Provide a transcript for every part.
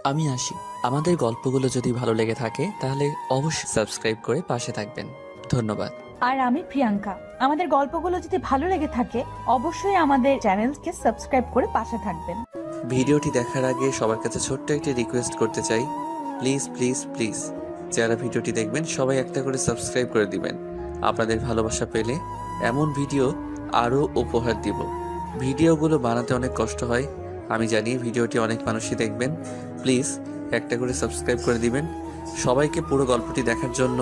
আমি আসি। আমাদের গল্পগুলো যদি ভালো লেগে থাকে তাহলে অবশ্যই সাবস্ক্রাইব করে পাশে থাকবেন। ধন্যবাদ। আর আমি প্রিয়াঙ্কা। আমাদের গল্পগুলো যদি ভালো লেগে থাকে অবশ্যই আমাদের চ্যানেলকে সাবস্ক্রাইব করে পাশে থাকবেন। ভিডিওটি দেখার আগে সবার কাছে ছোট্ট একটি রিকোয়েস্ট করতে চাই, প্লিজ প্লিজ প্লিজ যারা ভিডিওটি দেখবেন সবাই একটা করে সাবস্ক্রাইব করে দিবেন। আপনাদের ভালোবাসা পেলে এমন ভিডিও আরও উপহার দিব। ভিডিওগুলো বানাতে অনেক কষ্ট হয়, আমি জানি। ভিডিওটি অনেক মানুষই দেখবেন, প্লিজ একটা করে সাবস্ক্রাইব করে দিবেন। সবাইকে পুরো গল্পটি দেখার জন্য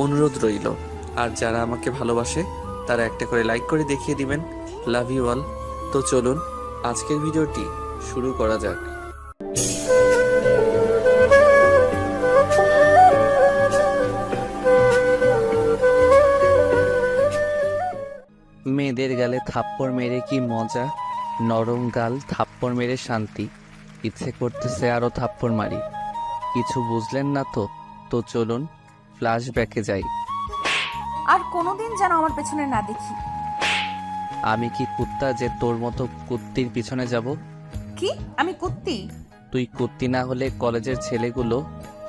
অনুরোধ রইল। আর যারা আমাকে ভালোবাসে তারা একটা করে লাইক করে দেখিয়ে দিবেন। Love you all. তো চলুন আজকের ভিডিওটি শুরু করা যাক। মেয়েদের গালে থাপ্পড় মেরে কি মজা, নরম গাল থাপ্পড় মেরে শান্তি। ইচ্ছে করতেছে আরো থাপ্পড় মারি। কিছু বুঝলেন না তো? তো চলুন ফ্ল্যাশব্যাকে যাই। আর কোনোদিন যেন আমার পেছনে না দেখি। আমি কি কুত্তা যে তোর মতো কুত্তির পিছনে যাব? কি আমি কুত্তি? তুই কুত্তি না হলে কলেজের ছেলেগুলো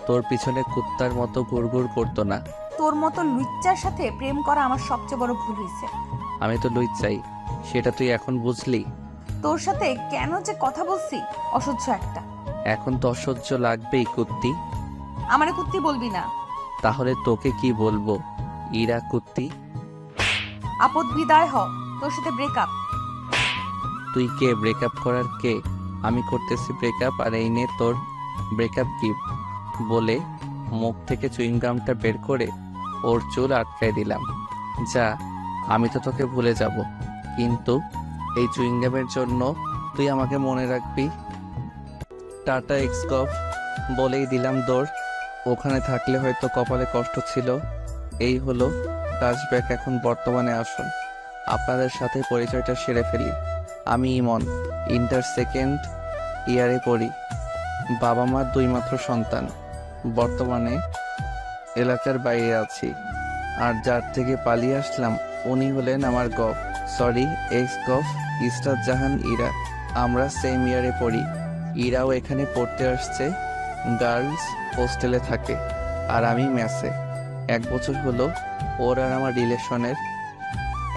তোর পিছনে কুত্তার মতো গুড়গুড় করতো না। তোর মতো লুচ্চার সাথে প্রেম করা আমার সবচেয়ে বড় ভুল হয়েছে। আমি তো লুচ্চাই, সেটা তুই এখন বুঝলি? তোর সাথে কেন যে কথা বলছি, অসহ্য একটা। এখন তো অসহ্য লাগবেই কুত্তি। আমারে কুত্তি বলবি না। তাহলে তোকে কি বলবো? ইরা কুত্তি। আপদ বিদায় হ, তোর সাথে ব্রেকআপ। তুই কে ব্রেকআপ করার কে? আমি করতেছি ব্রেকআপ, আর এই নে তোর ব্রেকআপ গিফট বলে মুখ থেকে চুইংগামটা বের করে ওর চুল আটকায় দিলাম। যা, আমি তো তোকে ভুলে যাব, কিন্তু এই চুইংগামের জন্য তুই আমাকে মনে রাখবি। টাটা এক্সকফ বলেই দিলাম দৌড়। ওখানে থাকলে হয়তো কপালে কষ্ট ছিল। এই হলো ফ্ল্যাশব্যাক। এখন বর্তমানে আসুন, আপনাদের সাথে পরিচয়টা সেরে ফেলি। আমি ইমন, ইন্টার সেকেন্ড ইয়ারে পড়ি। বাবা মার দুই মাত্র সন্তান। বর্তমানে এলাকার বাইরে আছি। আর যার থেকে পালিয়ে আসলাম উনি হলেন আমার গফ, সরি এক্স গফ, ইসরাত জাহান ইরা। আমরা সেম ইয়ারে পড়ি। ইরাও এখানে পড়তে আসছে, গার্লস হোস্টেলে থাকে, আর আমি মেসে। 1 বছর হলো ওর আর আমার রিলেশনের।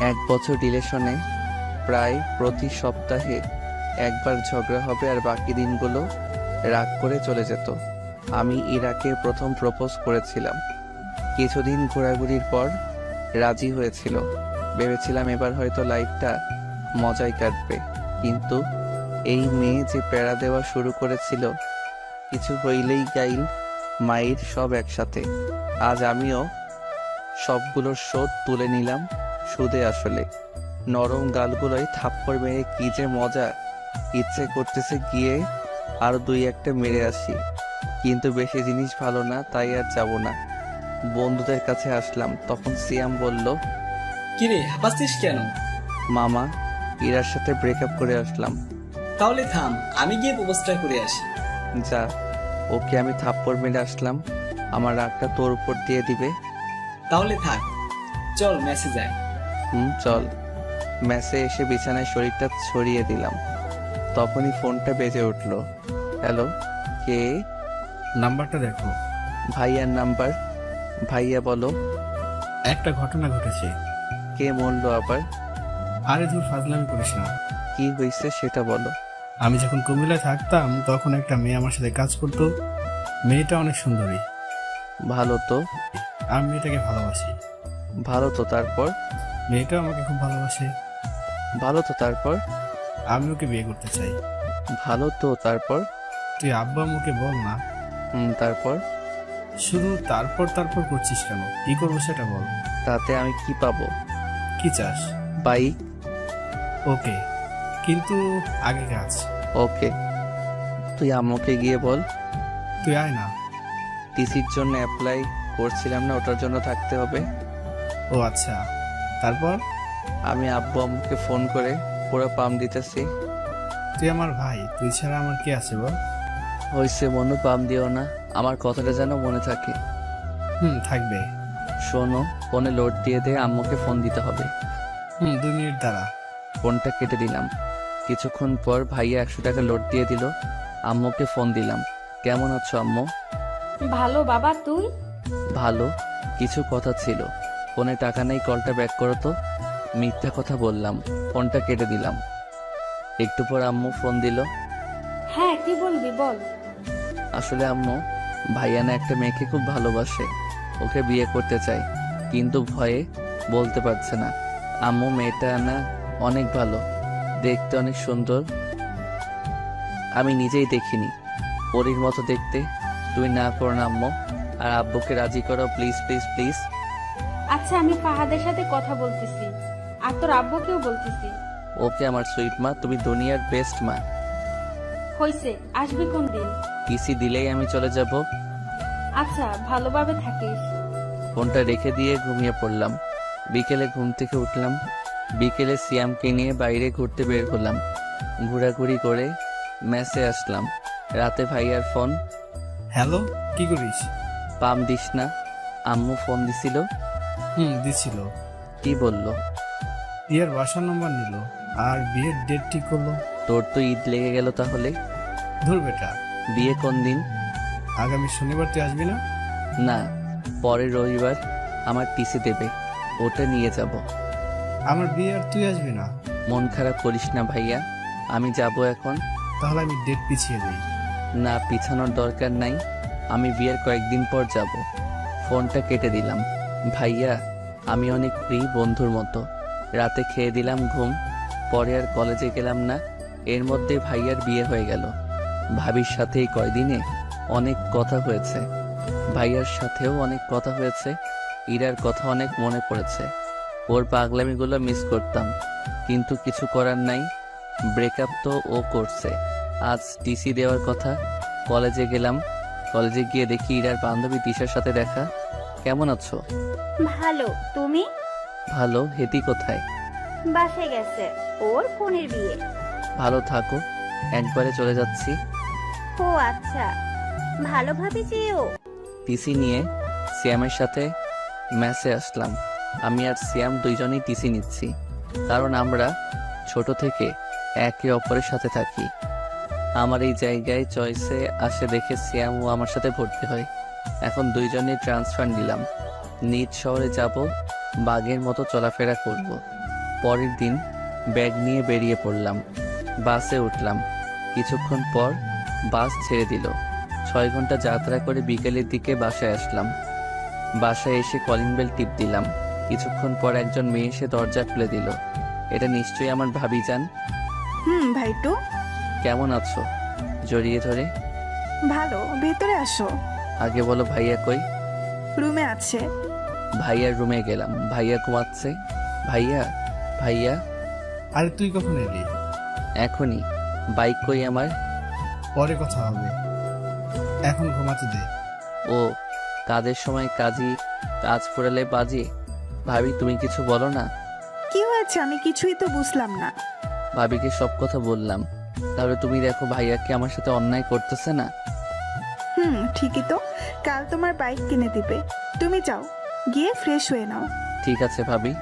1 বছর রিলেশনে প্রায় প্রতি সপ্তাহে একবার ঝগড়া হবে, আর বাকি দিনগুলো রাগ করে চলে যেত। আমি ইরাকে প্রথম প্রপোজ করেছিলাম। কিছুদিন ঘোরাঘুরির পর রাজি হয়েছিল। ভেবেছিলাম এবার হয়তো লাইফটা মজায় কাটবে, কিন্তু এই মেয়ে যে প্যারা দেওয়া শুরু করেছিল, কিছু হইলেই গাইল মায়ের সব একসাথে। আজ আমিও সবগুলোর শোধ তুলে নিলাম সুদে আসলে। নরম গালগুলোয় থাপ্পড় মেরে কি যে মজা। ইচ্ছে করতেছে গিয়ে আরো 2-1টা মেরে আসি, কিন্তু বেশি জিনিস ভালো না, তাই আর যাব না। বন্ধুদের কাছে আসলাম, তখন সিয়াম বলল, কিরে হাঁপাচ্ছিস কেন? মামা, ইরার সাথে ব্রেকআপ করে আসলাম। তাহলে থাম, আমি গিয়ে প্রপোজটা করে আসি। যা, ওকে আমি থাপ্পড় মেরে আসলাম, আমার রাগটা তোর উপর দিয়ে দিবে। তাহলে থাক, চল মেসে যাই। চল। ম্যাসে এসে বিছানায় শরীরটা ছড়িয়ে দিলাম। তখনই ফোনটা বেজে উঠলো। হ্যালো, কে? নাম্বারটা দেখো। ভাইয়ার নাম্বার। ভাইয়া বলো। একটা ঘটনা ঘটেছে। কে মরলো আবার? আরে ধুর, ফাজলামি করিস না। কি হয়েছে সেটা বলো। আমি যখন কুমিল্লায় থাকতাম তখন একটা মেয়ে আমার সাথে কাজ করতো। মেয়েটা অনেক সুন্দরী। ভালো তো। আমি মেয়েটাকে ভালোবাসি। ভালো তো তারপর? মেয়েটাও আমাকে খুব ভালোবাসে। ভালো তো তারপর? আমি ওকে বিয়ে করতে চাই। ভালো তো তারপর? তুই আব্বা আম্মুকে বল না। তারপর? শুধু তারপর তারপর করছিস কেন? কি করবো সেটা বল। তাতে আমি কি পাবো? কি চাস? বাইক। ওকে, কিন্তু আগে কাজ। ওকে, তুই আম্মুকে গিয়ে বল। তুই আয় না। টিসির জন্য অ্যাপ্লাই করছিলাম না, ওটার জন্য থাকতে হবে। ও আচ্ছা, তারপর? আমি আব্বু আম্মুকে ফোন করে পুরো পাম দিতেছি। তুই আমার ভাই, তুই ছাড়া আমার কে আছে বল? হয়েছে মনু, পাম দিও না, আমার কথাটা যেন মনে থাকে। থাকবে। শোনো, ফোনে লোড দিয়ে দে, আম্মুকে ফোন দিতে হবে। 2 মিনিট দাঁড়া। ফোনটা কেটে দিলাম। কিছুক্ষণ পর ভাইয়া 100 টাকা লোড দিয়ে দিল। আম্মুকে ফোন দিলাম। কেমন আছো আম্মু? ভালো বাবা, তুই? ভালো। কিছু কথা ছিল। ফোনে টাকা নেই, কলটা ব্যাক করো তো। মিথ্যা কথা বললাম, ফোনটা কেটে দিলাম। একটু পর আম্মু ফোন দিল। হ্যাঁ, কি বলবি বল। আসলে আম্মু, ভাইয়া না একটা মেয়েকে খুব ভালোবাসে, ওকে বিয়ে করতে চায়, কিন্তু ভয়ে বলতে পারছে না। আম্মু, মেয়েটা না অনেক ভালো, দেখতে অনেক সুন্দর, আমি নিজেই দেখিনি, পরীর মতো দেখতে। তুই না করো না আম্মু, আর আব্বুকে রাজি করো প্লিজ প্লিজ প্লিজ। আচ্ছা, আমি ফাহাদের সাথে কথা বলতেছি, আর তোর আব্বুকেও বলতেছি। ওকে আমার সুইট মা, তুমি দুনিয়ার বেস্ট মা। হইছে, আসবি কোন দিন? পিসি দিলেই আমি চলে যাব। আচ্ছা, ভালোভাবে থাকিস। ফোনটা রেখে দিয়ে ঘুমিয়ে পড়লাম। বিকেলে ঘুম থেকে উঠলাম। বিকেলে সিয়ামকে নিয়ে বাইরে ঘুরতে বের হলাম। ঘোরাঘুরি করে মেসে আসলাম। রাতে ভাইয়ার ফোন। হ্যালো, কি করিস? পাম দিস না। আম্মু ফোন দিছিল। দিছিল। কি বলল? ইয়ার বাসার নম্বর নিল আর বিয়ের ডেট ঠিক করলো। তোর তো ঈদ লেগে গেল তাহলে। ধুর বেটা, বিয়ে কোন দিন? আগামী শনিবার তুই আসবি না? না, পরের রবিবার আমার টিসি দেবে, ওটা নিয়ে যাব। আমার বিয়ে আর তুই আসবি না? মন খারাপ করিস না ভাইয়া, আমি যাব এখন। তাহলে আমি ডেট পিছিয়ে দিই। না, পিছানোর দরকার নাই, আমি বিয়ের কয়েকদিন পর যাব। ফোনটা কেটে দিলাম। ভাইয়া, আমি অনেক ফ্রি, বন্ধুর মতো। রাতে খেয়ে দিলাম ঘুম। পরে আর কলেজে গেলাম না। এর মধ্যে ভাইয়ার বিয়ে হয়ে গেল। ভাবির সাথে এই কয়দিনে অনেক কথা হয়েছে, ভাইয়ার সাথেও অনেক কথা হয়েছে। ইরার কথা অনেক মনে পড়েছে। ওর পাগলামিগুলো মিস করতাম, কিন্তু কিছু করার নাই। ব্রেকআপ তো ও করছে। আজ টিসি দেওয়ার কথা। কলেজে গেলাম। কলেজে গিয়ে দেখি ইরার বান্ধবী তিশার সাথে দেখা। কেমন আছো? ভালো, তুমি? ভালো। হেতি কোথায়? বাসায় গেছে, ওর বোনের বিয়ে। ভালো থাকো, একবারে চলে যাচ্ছি। ও আচ্ছা, ভালোভাবে যেও। টিসি নিয়ে সিয়ামের সাথে ম্যাচে আসলাম। আমি আর সিয়াম দুইজনেই টিসি নিচ্ছি, কারণ আমরা ছোট থেকে একে অপরের সাথে থাকি। আমার এই জায়গায় চয়েসে আসে দেখে সিয়ামও আমার সাথে ভর্তি হয়। এখন দুইজনেই ট্রান্সফার নিলাম। নিজ শহরে যাব, বাঘের মতো চলাফেরা করব। পরের দিন ব্যাগ নিয়ে বেরিয়ে পড়লাম। বাসে উঠলাম। কিছুক্ষণ পর বাস ছেড়ে দিল। 6 ঘন্টা যাত্রা করে বিকেলের দিকে বাসায় আসলাম। বাসায় এসে কলিং বেল টিপ দিলাম। কিছুক্ষণ পর একজন মেয়ে এসে দরজা খুলে দিল। এটা নিশ্চয়ই আমার ভাবি যান। ভাইটু, কেমন আছো? জড়িয়ে ধরে। ভালো, ভেতরে আসো। আগে বলো ভাইয়া কই? রুমে আছে। ভাইয়ার রুমে গেলাম। ভাইয়া ঘুমাচ্ছে। ভাইয়া, ভাইয়া। আরে তুই কখন এলি? এখনই। বাইক কই আমার? পরে কথা হবে, এখন ঘুমাতে দে। ও, কাজের সময় কাজী, কাজ ফুরালে বাজি। ভাবি, তুমি কিছু বলো না। কি হয়েছে? আমি কিছুই তো বুঝলাম না। ভাবিকে সব কথা বললাম। তাহলে তুমি দেখো ভাইয়া কি আমার সাথে অন্যায় করতেছে না। ঠিকই তো, কাল তোমার বাইক কিনে দিবে। তুমি যাও, গিয়ে ফ্রেশ হয়ে নাও। ঠিক আছে ভাবি,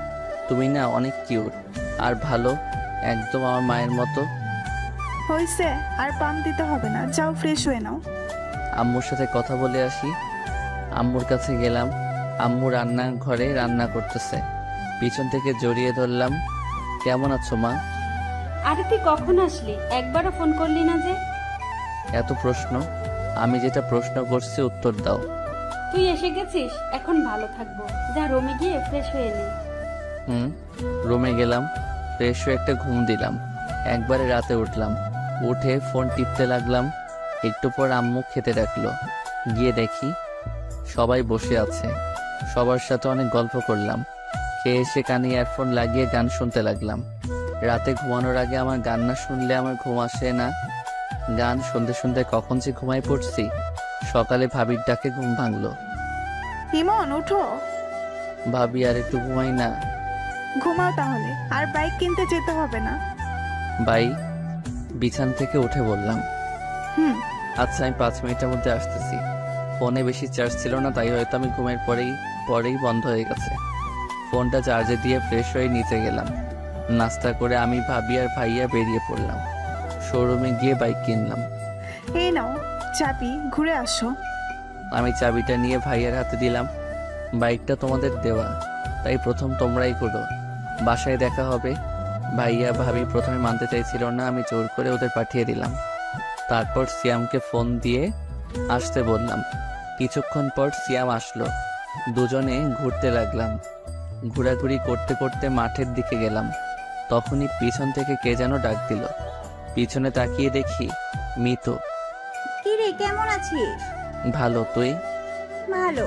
তুমি না অনেক কিউট আর ভালো, একদম আমার মায়ের মতো। হয়েছে, আর পাম দিতে হবে না, যাও ফ্রেশ হয়ে নাও। আম্মুর সাথে কথা বলে আসি। আম্মুর কাছে গেলাম। আম্মু রান্নাঘরে রান্না করতেছে। পিছন থেকে জড়িয়ে ধরলাম। কেমন আছো মা? আরে তুই কখন আসলি? একবারও ফোন করলি না যে। এত প্রশ্ন, আমি যেটা প্রশ্ন করছি উত্তর দাও। তুই এসে গেছিস, এখন ভালো থাকবো। যা রুমে গিয়ে ফ্রেশ হয়ে নে। রুমে গেলাম, ফ্রেশ হয়ে একটা ঘুম দিলাম। একবারে রাতে উঠলাম। উঠে ফোন টিপতে লাগলাম। একটু পর আম্মু খেতে ডাকলো। গিয়ে দেখি সবাই বসে আছে। সবার সাথে অনেক গল্প করলাম। খেয়ে এসে কানে ইয়ারফোন লাগিয়ে গান শুনতে লাগলাম। রাতে ঘুমানোর আগে আমার গান না শুনলে আমার ঘুম আসে না। গান শুনতে শুনতে কখন যে ঘুমায় পড়ছি। সকালে ভাবির ডাকে ঘুম ভাঙলো। ইমন, উঠো। ভাবি, আর একটু ঘুমাই না। ঘুমাও তাহলে, আর বাইক কিনতে যেতে হবে না। বাই। বিছান থেকে উঠে বললাম। হুম আচ্ছা, আমি 5 মিনিটের মধ্যে আসতেছি। ফোনে বেশি চার্জ ছিল না, তাই হয়তো আমি ঘুমের পরেই বন্ধ হয়ে গেছে। ফোনটা চার্জে দিয়ে ফ্রেশ হয়ে নিচে গেলাম। নাস্তা করে আমি, ভাবি আর ভাইয়া বেরিয়ে পড়লাম। শোরুমে গিয়ে বাইক কিনলাম। এই নাও চাবি, ঘুরে আসো। আমি চাবিটা নিয়ে ভাইয়ের হাতে দিলাম। বাইকটা তোমাদের দেওয়া, তাই প্রথম তোমরাই করো, বাসায় দেখা হবে। ভাইয়া ভাবি প্রথমে মানতে চাইছিল না, আমি জোর করে ওদের পাঠিয়ে দিলাম। তারপর সিয়ামকে ফোন দিয়ে আসতে বললাম। কিছুক্ষণ পর সিয়াম আসলো, দুজনে ঘুরতে লাগলাম। ঘোরাঘুরি করতে করতে মাঠের দিকে গেলাম। তখনই পিছন থেকে কে যেন ডাক দিল। পিছনে তাকিয়ে দেখি মিতু। কি রে, কেমন আছিস? ভালো, তুই? ভালো।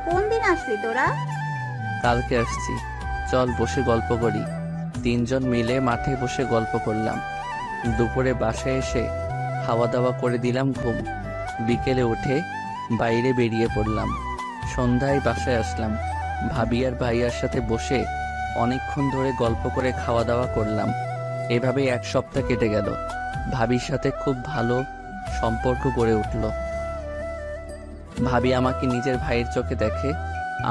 কোন দিন আসলি তোরা? কালকে আসছি, চল বসে গল্প করি। তিনজন মিলে মাঠে বসে গল্প করলাম। দুপুরে বাসায় এসে খাওয়া দাওয়া করে দিলাম ঘুম। বিকেলে উঠে বাইরে বেরিয়ে পড়লাম। সন্ধ্যায় বাসায় আসলাম। ভাবি আর ভাইয়ার সাথে বসে অনেকক্ষণ ধরে গল্প করে খাওয়া দাওয়া করলাম। এভাবে এক সপ্তাহ কেটে গেল। ভাবির সাথে খুব ভালো সম্পর্ক গড়ে উঠল। ভাবি আমাকে নিজের ভাইয়ের চোখে দেখে।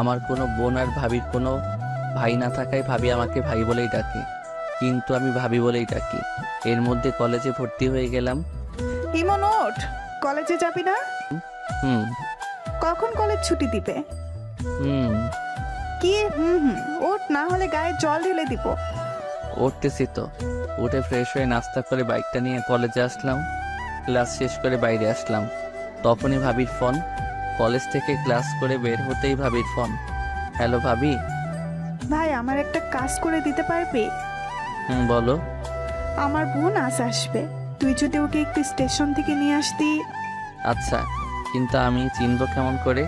আমার কোনো বোন আর ভাবির কোনো ভাই না থাকায় ভাবি আমাকে ভাই বলেই ডাকে, কিন্তু আমি ভাবি বলেই ডাকি। এর মধ্যে কলেজে ভর্তি হয়ে গেলাম। ইমন ওঠ, কলেজে যাবি না? হুম কখন কলেজ ছুটি দিবে? হুম কি ওঠ, না হলে গায়ে জল ঢেলে দিব। উঠতেছি তো। উঠে ফ্রেশ হয়ে নাস্তা করে বাইকটা নিয়ে কলেজে আসলাম। ক্লাস শেষ করে বাইরে আসলাম, তখনই ভাবির ফোন। কলেজ থেকে ক্লাস করে বের হতেই ভাবির ফোন। হ্যালো ভাবি। ভাই, আমার একটা কাজ করে দিতে পারবি? বলো। আমার বোন আজ আসবে, তুই যদি ওকে একটু স্টেশন থেকে নিয়ে আসতি। আচ্ছা, কিন্তু আমি চিনব কেমন করে?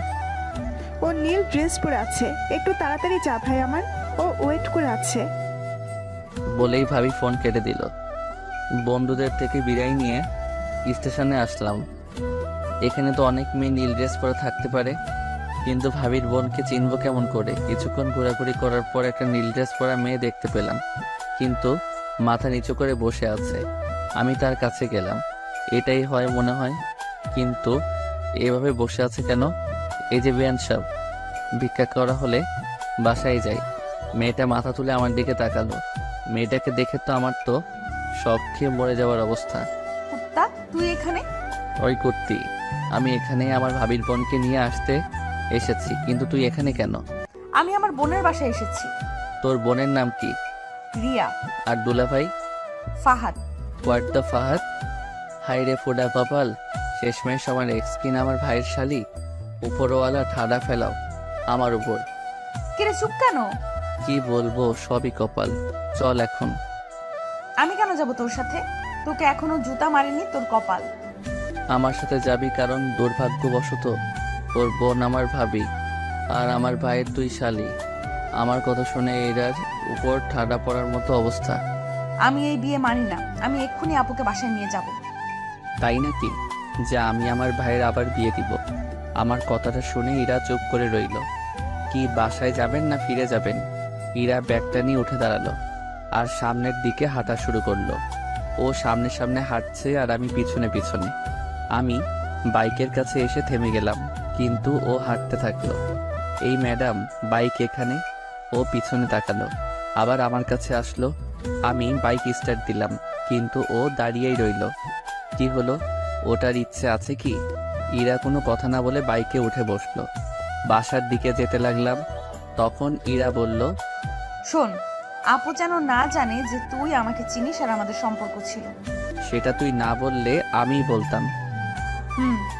ও নীল ড্রেস পরে আছে, একটু তাড়াতাড়ি যা ভাই, আমার ও ওয়েট করে আছে। বলেই ভাবি ফোন কেটে দিল। বন্ধুদের থেকে বিদায় নিয়ে স্টেশনে আসলাম। এখানে তো অনেক মেয়ে নীল ড্রেস পরে থাকতে পারে, কিন্তু ভাবির বোনকে চিনব কেমন করে? কিছুক্ষণ ঘোরাঘুরি করার পর একটা নীল ড্রেস পরা মেয়ে দেখতে পেলাম, কিন্তু মাথা নিচু করে বসে আছে। আমি তার কাছে গেলাম। এটাই হয় মনে হয়, কিন্তু এভাবে বসে আছে কেন? এই যে বেয়ান সাহেব, ভিক্ষা করা হলে বাসায় যাই। মেয়েটা মাথা তুলে আমার দিকে তাকালো। মেয়েটাকে দেখে তো আমার তো শখ খেয়ে মরে যাওয়ার অবস্থা। কুত্তা, তুই এখানে? ওই কুত্তি, আমি এখানে আমার ভাবির বোনকে নিয়ে আসতে এসেছি, কিন্তু তুই এখানে কেন? আমি আমার বোনের বাসায় এসেছি। তোর বোনের নাম কি? রিয়া। আর দুলাভাই? ফাহাদ। What the Fahad? হাই রে ফোডা কপাল, শেষমেশ আমার এক্স কিনা আমার ভাইয়ের শালি। উপরওয়ালা ঠাডা ফেলাও আমার উপর। কিরে চুপ কেন? কি বলবো, সবই কপাল। চল এখন। আমি কেন যাব তোর সাথে? তোকে এখনো জুতা মারিনি, তোর কপাল। আমার সাথে যাবি কারণ দুর্ভাগ্যবশত তোর বোন আমার ভাবি, আর আমার ভাইয়ের তুই শালি। আমার কথা শুনে এরার উপর ঠাডা পড়ার মতো অবস্থা। আমি এই বিয়ে মানি না। আমি এক্ষুনি আপুকে বাসায় নিয়ে যাব। তাই নাকি? যে আমি আমার ভাইয়ের আবার বিয়ে দিব। আমার কথাটা শুনে ইরা চুপ করে রইল। কি বাসায় যাবেন না ফিরে যাবেন? ইরা ব্যাগটা নিয়ে উঠে দাঁড়ালো আর সামনের দিকে হাঁটা শুরু করলো। ও সামনে সামনে হাঁটছে আর আমি পিছনে পিছনে। আমি বাইকের কাছে এসে থেমে গেলাম, কিন্তু ও হাঁটতে থাকলো। এই ম্যাডাম, বাইক এখানে। ও পিছনে তাকালো, আবার আমার কাছে আসলো। আমি বাইক স্টার্ট দিলাম, কিন্তু ও দাঁড়িয়েই রইল। কি হলো? ওটার ইচ্ছে আছে কি? ইরা কোনো কথা না বলে বাইকে উঠে বসলো। বাসার দিকে যেতে লাগলাম, তখন ইরা বলল, শোন, আপু যেন না জানে যে তুই আমাকে চিনিস আর আমাদের সম্পর্ক ছিল। সেটা তুই না বললে আমিই বলতাম।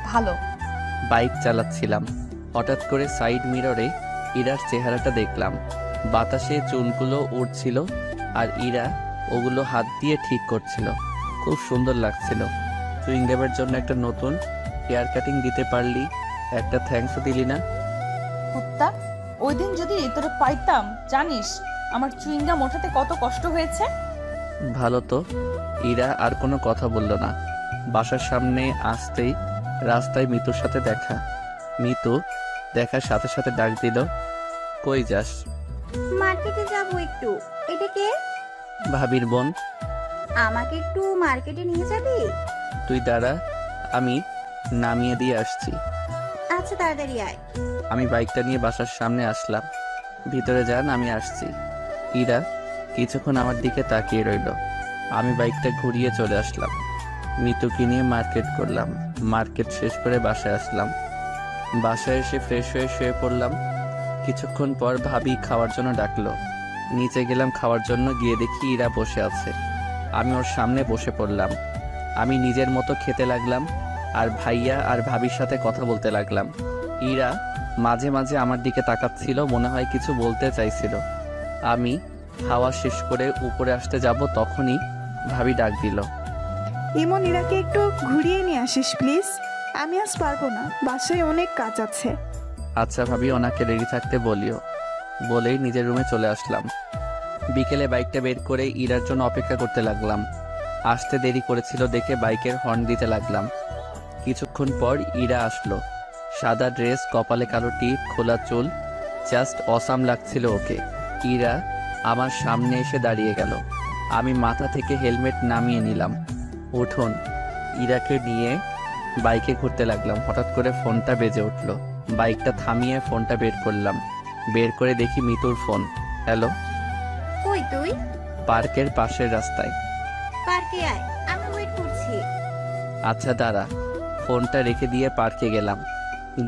ভালো। বাইক চালাচ্ছিলাম, হঠাৎ করে সাইড মিররে ইরার চেহারাটা দেখলাম। বাতাসে চুলগুলো উড়ছিল আর ইরা ওগুলো হাত দিয়ে ঠিক করছিল। খুব সুন্দর লাগছিল। সুইং ডেবের জন্য একটা নতুন হেয়ার কাটিং দিতে পারলি, একটা থ্যাঙ্কসও দিলি না। কুত্তা, ওই দিন যদি তোরে পাইতাম, জানিস আমার চুইংগাম ওঠাতে কত কষ্ট হয়েছে। ভালো তো। ইরা আর কোনো কথা বলল না। বাসার সামনে আসতেই রাস্তায় মিতুর সাথে দেখা। মিতু দেখার সাথে সাথে ডাক দিল, কই যাস? মার্কেটে যাবো একটু। এটা কে? ভাবির বোন। আমাকে একটু মার্কেটে নিয়ে যাবি? তুই দাঁড়া, আমি নামিয়ে দিয়ে আসছি। আচ্ছা, তাড়াতাড়ি আয়। আমি বাইকটা নিয়ে বাসার সামনে আসলাম। ভিতরে যান, আমি আসছি। ইরা কিছুক্ষণ আমার দিকে তাকিয়ে রইল। আমি বাইকটা ঘুরিয়ে চলে আসলাম। মিতুকে নিয়ে মার্কেট করলাম। মার্কেট শেষ করে বাসায় আসলাম। বাসায় এসে ফ্রেশ হয়ে শুয়ে পড়লাম। কিছুক্ষণ পর ভাবি খাওয়ার জন্য ডাকলো। নিচে গেলাম খাওয়ার জন্য, গিয়ে দেখি ইরা বসে আছে। আমি ওর সামনে বসে পড়লাম। আমি নিজের মতো খেতে লাগলাম আর ভাইয়া আর ভাবির সাথে কথা বলতে লাগলাম। ইরা মাঝে মাঝে আমার দিকে তাকাচ্ছিল, মনে হয় কিছু বলতে চাইছিল। আমি খাওয়া শেষ করে উপরে আসতে যাব, তখনই ভাবি ডাক দিল। ইমন, ইরাকে একটু ঘুরিয়ে নিয়ে আসিস প্লিজ। আমি আজ পারবো না, বাসায় অনেক কাজ আছে। আচ্ছা ভাবি, ওনাকে রেডি থাকতে বলিও। বলেই নিজের রুমে চলে আসলাম। বিকেলে বাইকটা বের করে ইরার জন্য অপেক্ষা করতে লাগলাম। আসতে দেরি করেছিল দেখে বাইকের হর্ন দিতে লাগলাম। কিছুক্ষণ পর ইরা আসলো। সাদা ড্রেস, কপালে কালো টিপ, খোলা চুল, জাস্ট অসাম লাগছিল ওকে। ইরা আমার সামনে এসে দাঁড়িয়ে গেল। আমি মাথা থেকে হেলমেট নামিয়ে নিলাম। উঠুন। ইরাকে নিয়ে বাইকে ঘুরতে লাগলাম। হঠাৎ করে ফোনটা বেজে উঠলো। বাইকটা থামিয়ে ফোনটা বের করলাম। বের করে দেখি মিতুর ফোন। হ্যালো। কই তুই? পার্কের পাশের রাস্তায়। পার্কে আয়, আমি ওয়েট করছি। আচ্ছা দাঁড়া। ফোনটা রেখে দিয়ে পার্কে গেলাম।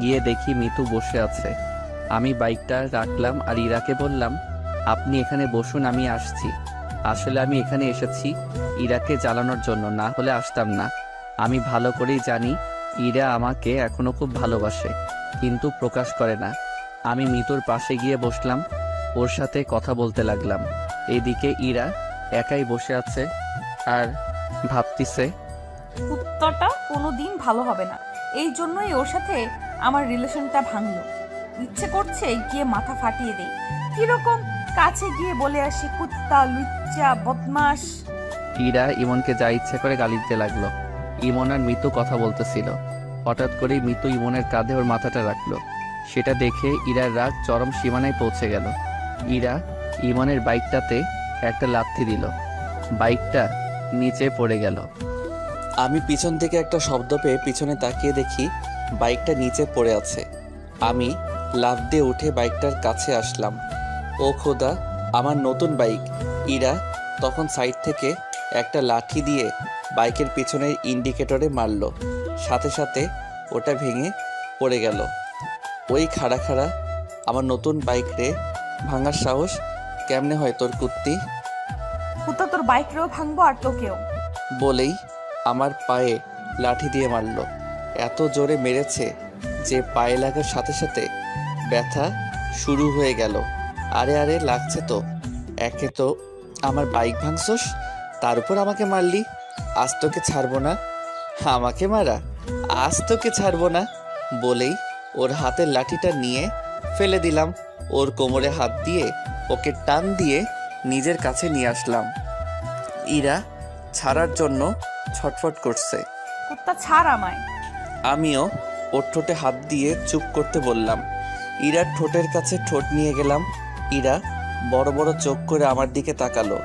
গিয়ে দেখি মিতু বসে আছে। আমি বাইকটা রাখলাম আর ইরাকে বললাম, আপনি এখানে বসুন, আমি আসছি। আসলে আমি এখানে এসেছি ইরাকে জ্বালানোর জন্য, না হলে আসতাম না। আমি ভালো করেই জানি ইরা আমাকে এখনো খুব ভালোবাসে, কিন্তু প্রকাশ করে না। আমি মিতুর পাশে গিয়ে বসলাম, ওর সাথে কথা বলতে লাগলাম। এদিকে ইরা একাই বসে আছে আর ভাবতিছে, উত্তরটা কোনোদিন ভালো হবে না। এই জন্যই ওর সাথে আমার রিলেশনটা ভাঙলো। ইচ্ছে করছে গিয়ে মাথা ফাটিয়ে দেই। কিরকম কাছে গিয়ে বলে আসি, কুত্তা, লুচ্চা, বদমাস। ইরা ইমনকে যা ইচ্ছে করে গালি দিতে লাগলো। ইমন আর মিতু কথা বলতেছিল। হঠাৎ করেই মিতু ইমনের কাঁধে ওর মাথাটা রাখলো। সেটা দেখে ইরার রাগ চরম সীমানায় পৌঁছে গেল। ইরা ইমনের বাইকটাতে একটা লাথি দিল। বাইকটা নিচে পড়ে গেল। আমি পিছন থেকে একটা শব্দ পেয়ে পিছনে তাকিয়ে দেখি বাইকটা নিচে পড়ে আছে। আমি লাফ দিয়ে উঠে বাইকটার কাছে আসলাম। ও খোদা, আমার নতুন বাইক! ইরা তখন সাইড থেকে একটা লাঠি দিয়ে বাইকের পিছনের ইন্ডিকেটরে মারলো। সাথে সাথে ওটা ভেঙে পড়ে গেল। ওই খাড়া খাড়া আমার নতুন বাইক রে ভাঙার সাহস কেমনে হয় তোর কুত্তি? কুত্তা, তোর বাইকরেও ভাঙবো আর তোকেও। বলেই আমার পায়ে লাঠি দিয়ে মারলো। এত জোরে মেরেছে যে পায়ে লাগার সাথে সাথে ব্যথা শুরু হয়ে গেল। আরে আরে লাগছে তো। একে তো আমার বাইক ভাঙছস, তার উপর আমাকে মারলি। আজ তোকে ছাড়বো না। আমাকে মারা, আজ তোকে ছাড়বো না। বলেই ওর হাতের লাঠিটা নিয়ে ফেলে দিলাম। ওর কোমরে হাত দিয়ে ওকে টান দিয়ে নিজের কাছে নিয়ে আসলাম। ইরা ছাড়ার জন্য ছটফট করছে। কুত্তা, ছাড় আমায়। আমিও ওর ঠোঁটে হাত দিয়ে চুপ করতে বললাম। ইরার ঠোঁটের কাছে ঠোঁট নিয়ে গেলাম। ইরা বড় বড় চোখ করে আমার দিকে তাকালো।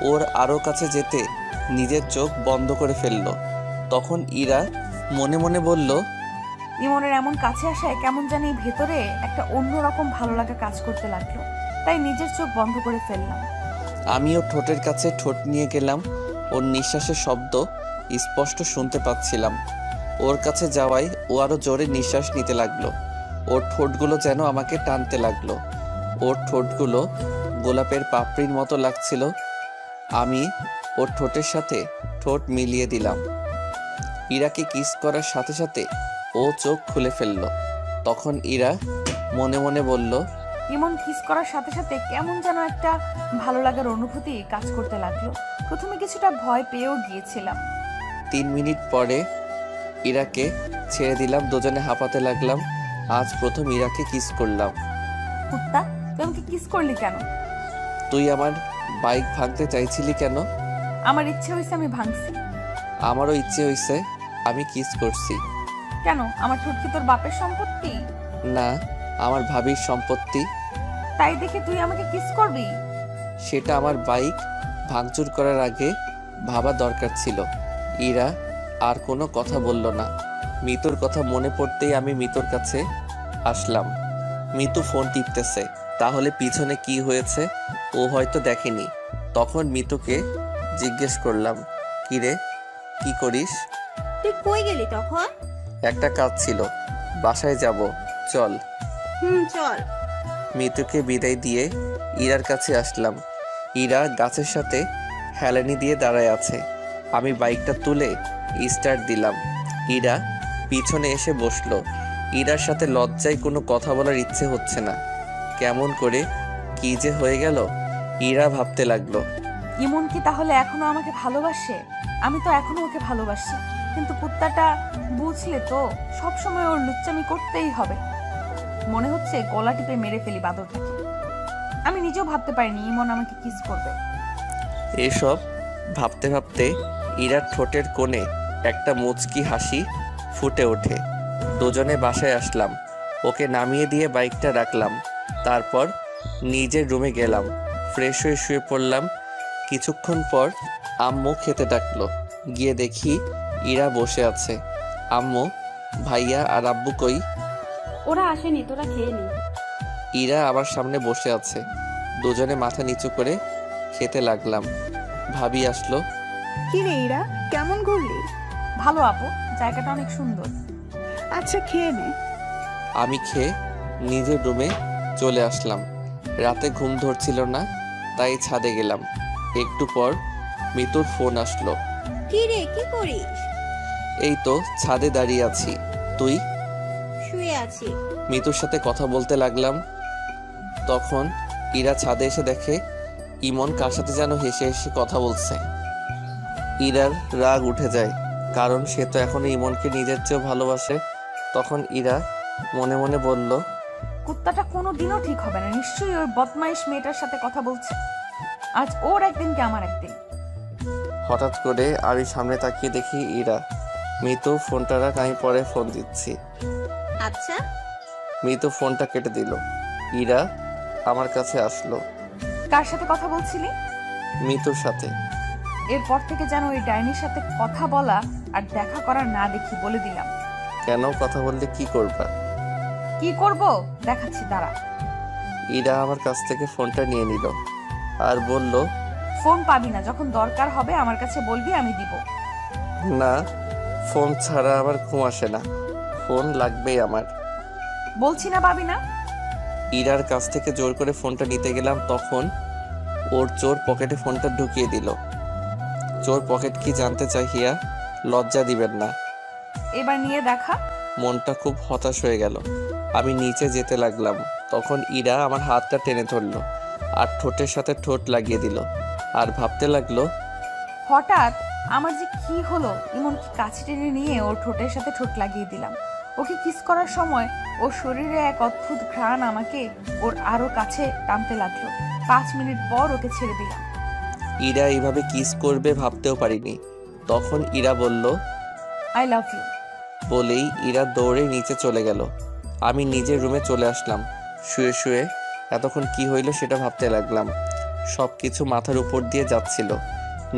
ওর আরও কাছে যেতে নিজের চোখ বন্ধ করে ফেললো। তখন ইরা মনে মনে বলল, ইমনের এমন কাছে আসায় কেমন জানি ভেতরে একটা অন্যরকম ভালো লাগা কাজ করতে লাগলো। তাই নিজের চোখ বন্ধ করে ফেললাম। আমিও ঠোঁটের কাছে ঠোঁট নিয়ে গেলাম। ওর নিঃশ্বাসের শব্দ স্পষ্ট শুনতে পাচ্ছিলাম। ওর কাছে যাওয়ায় ও আরো জোরে নিঃশ্বাস নিতে লাগলো। ওর ঠোঁটগুলো যেন আমাকে টানতে লাগলো। ওর ঠোঁটগুলো গোলাপের পাপড়ির মতো লাগছিল। আমি ওর ঠোঁটের সাথে ঠোঁট মিলিয়ে দিলাম। ইরাকে কিস করার সাথে সাথে ও চোখ খুলে ফেললো। তখন ইরা মনে মনে বলল, ইমন কিস করার সাথে সাথে কেমন যেন একটা ভালো লাগার অনুভূতি কাজ করতে লাগলো। প্রথমে কিছুটা ভয় পেয়েও গিয়েছিলাম। 3 মিনিট পরে ইরাকে ছেড়ে দিলাম। দুজনে হাঁপাতে লাগলাম। আজ প্রথম ইরাকে কিস করলাম। কুত্তা, তুই আমাকে কিস করলি কেন? তুই আমার বাইক ভাঙতে চাইছিলি কেন? আমার ইচ্ছে হয়েছে, আমি ভাঙছি। আমারও ইচ্ছে হয়েছে, আমি কিস করছি। কেন? আমার ঠোঁট কি তোর বাপের সম্পত্তি? না, আমার ভাবির সম্পত্তি। তাই দেখে তুই আমাকে কিস করবি? সেটা আমার বাইক ভাঙচুর করার আগে ভাবা দরকার ছিল। ইরা আর কোনো কথা বলল না। মিতুর কথা মনে পড়তেই আমি মিতুর কাছে আসলাম। মিতু ফোন টিপতেছে। তাহলে পিছনে কি হয়েছে ও হয়তো দেখেনি। তখন মিতুকে জিজ্ঞেস করলাম, কিরে কি করিস? তুই কই গেলি তখন? একটা কাজ ছিল, বাসায় যাব, চল। চল। মিতুকে বিদায় দিয়ে ইরার কাছে আসলাম। ইরা গাছের সাথে হেলানি দিয়ে দাঁড়ায় আছে। আমি বাইকটা তুলে স্টার্ট দিলাম। ইরা পিছনে এসে বসলো। ইরার সাথে লজ্জায় কোনো কথা বলার ইচ্ছে হচ্ছে না। কেমন করে কি যে হয়ে গেল ইরা ভাবতে লাগলো। ইমন কি তাহলে এখনো আমাকে ভালোবাসে? আমি তো এখনো ওকে ভালোবাসি, কিন্তু কুত্তাটা বুঝলে তো সবসময় ওর লুচ্চামি করতেই হবে। মনে হচ্ছে গলা টিপে মেরে ফেলি বাদরটাকে। আমি নিজেও ভাবতে পারিনি ইমন আমাকে কিস করবে। এসব ভাবতে ভাবতে ইরার ঠোঁটের কোণে একটা মুচকি হাসি ফুটে ওঠে। দুজনে বাসায় আসলাম। ওকে নামিয়ে দিয়ে বাইকটা রাখলাম। তারপর নিজের রুমে গেলাম। ফ্রেশ হয়ে শুয়ে পড়লাম। কিছুক্ষণ পর আম্মু খেতে ডাকলো। গিয়ে দেখি ইরা বসে আছে। আম্মু, ভাইয়া আর আব্বু কই? ওরা আসেনি, তোরা খেয়ে নি। ইরা আমার সামনে বসে আছে। দুজনে মাথা নিচু করে খেতে লাগলাম। ভাবি আসলো। কি রে ইরা, কেমন ঘুরলি? ভালো আপু, জায়গাটা অনেক সুন্দর। আচ্ছা খেয়ে নে। আমি খেয়ে নিজের রুমে চলে আসলাম। রাতে ঘুম ধরছিল না, তাই ছাদে গেলাম। একটু পর মিতুর ফোন আসলো। কি রে, কি করিস? এই তো ছাদে দাঁড়িয়ে আছি। তুই? শুয়ে আছি। মিতুর সাথে কথা বলতে লাগলাম। তখন ইরা ছাদে এসে দেখে ইমন কার সাথে যেন হেসে হেসে কথা বলছে। ইরার রাগ উঠে যায়, কারণ সে তো এখনো ইমনকে নিজের চেয়েও ভালোবাসে। তখন ইরা মনে মনে বলল, কুত্তাটা কোনো দিনও ঠিক হবে না। নিশ্চয়ই ওই বদমাইশ মেয়েটার সাথে কথা বলছে। আজ ওর একদিন কি আমার একদিন। হঠাৎ করে আমি সামনে তাকিয়ে দেখি ইরা। মিতু, ফোনটা রাখ, আমি পরে ফোন দিচ্ছি। আচ্ছা। মিতু ফোনটা কেটে দিল। ইরা আমার কাছে আসলো। কার সাথে কথা বলছিলি? মিতুর সাথে। এরপর থেকে যেন ওই ডাইনির সাথে কথা বলা আর দেখা করা না দেখি, বলে দিলাম। কেন? কথা বললে কি করবা? কি করব দেখাচ্ছি, দাঁড়া। ইরা আমার কাছ থেকে ফোনটা নিয়ে নিল আর বলল, ফোন পাবি না, যখন দরকার হবে আমার কাছে বলবি, আমি দিব। না, ফোন ছাড়া আমার ঘুম আসে না, ফোন লাগবেই আমার। বলছি না পাবি না। ইরার কাছ থেকে জোর করে ফোনটা নিতে গেলাম, তখন ওর চোর পকেটে ফোনটা ঢুকিয়ে দিল। চোর পকেট কি জানতে চাহিয়া লজ্জা দিবেন না। এবার নিয়ে দেখা। মনটা খুব হতাশ হয়ে গেল। আমি নিচে যেতে লাগলাম। তখন ইরা আমার হাতটা টেনে ধরলো আর ঠোঁটের সাথে ঠোঁট লাগিয়ে দিল আর ভাবতে লাগলো, হঠাৎ আমার যে কি হলো, ইমনকে কাছে টেনে নিয়ে ওর ঠোঁটের সাথে ঠোঁট লাগিয়ে দিলাম। ওকে কিস করার সময় ওর শরীরে এক অদ্ভুত ঘ্রাণ আমাকে ওর আরো কাছে টানতে লাগলো। 5 মিনিট পর ওকে ছেড়ে দিলাম। ইরা এইভাবে কিস করবে ভাবতেও পারিনি। তখন ইরা বলল, আই লাভ ইউ। বলেই ইরা দৌড়ে নিচে চলে গেল। আমি নিজের রুমে চলে আসলাম। শুয়ে শুয়ে এতক্ষণ কি হইল সেটা ভাবতে লাগলাম। সব কিছু মাথার উপর দিয়ে যাচ্ছিল।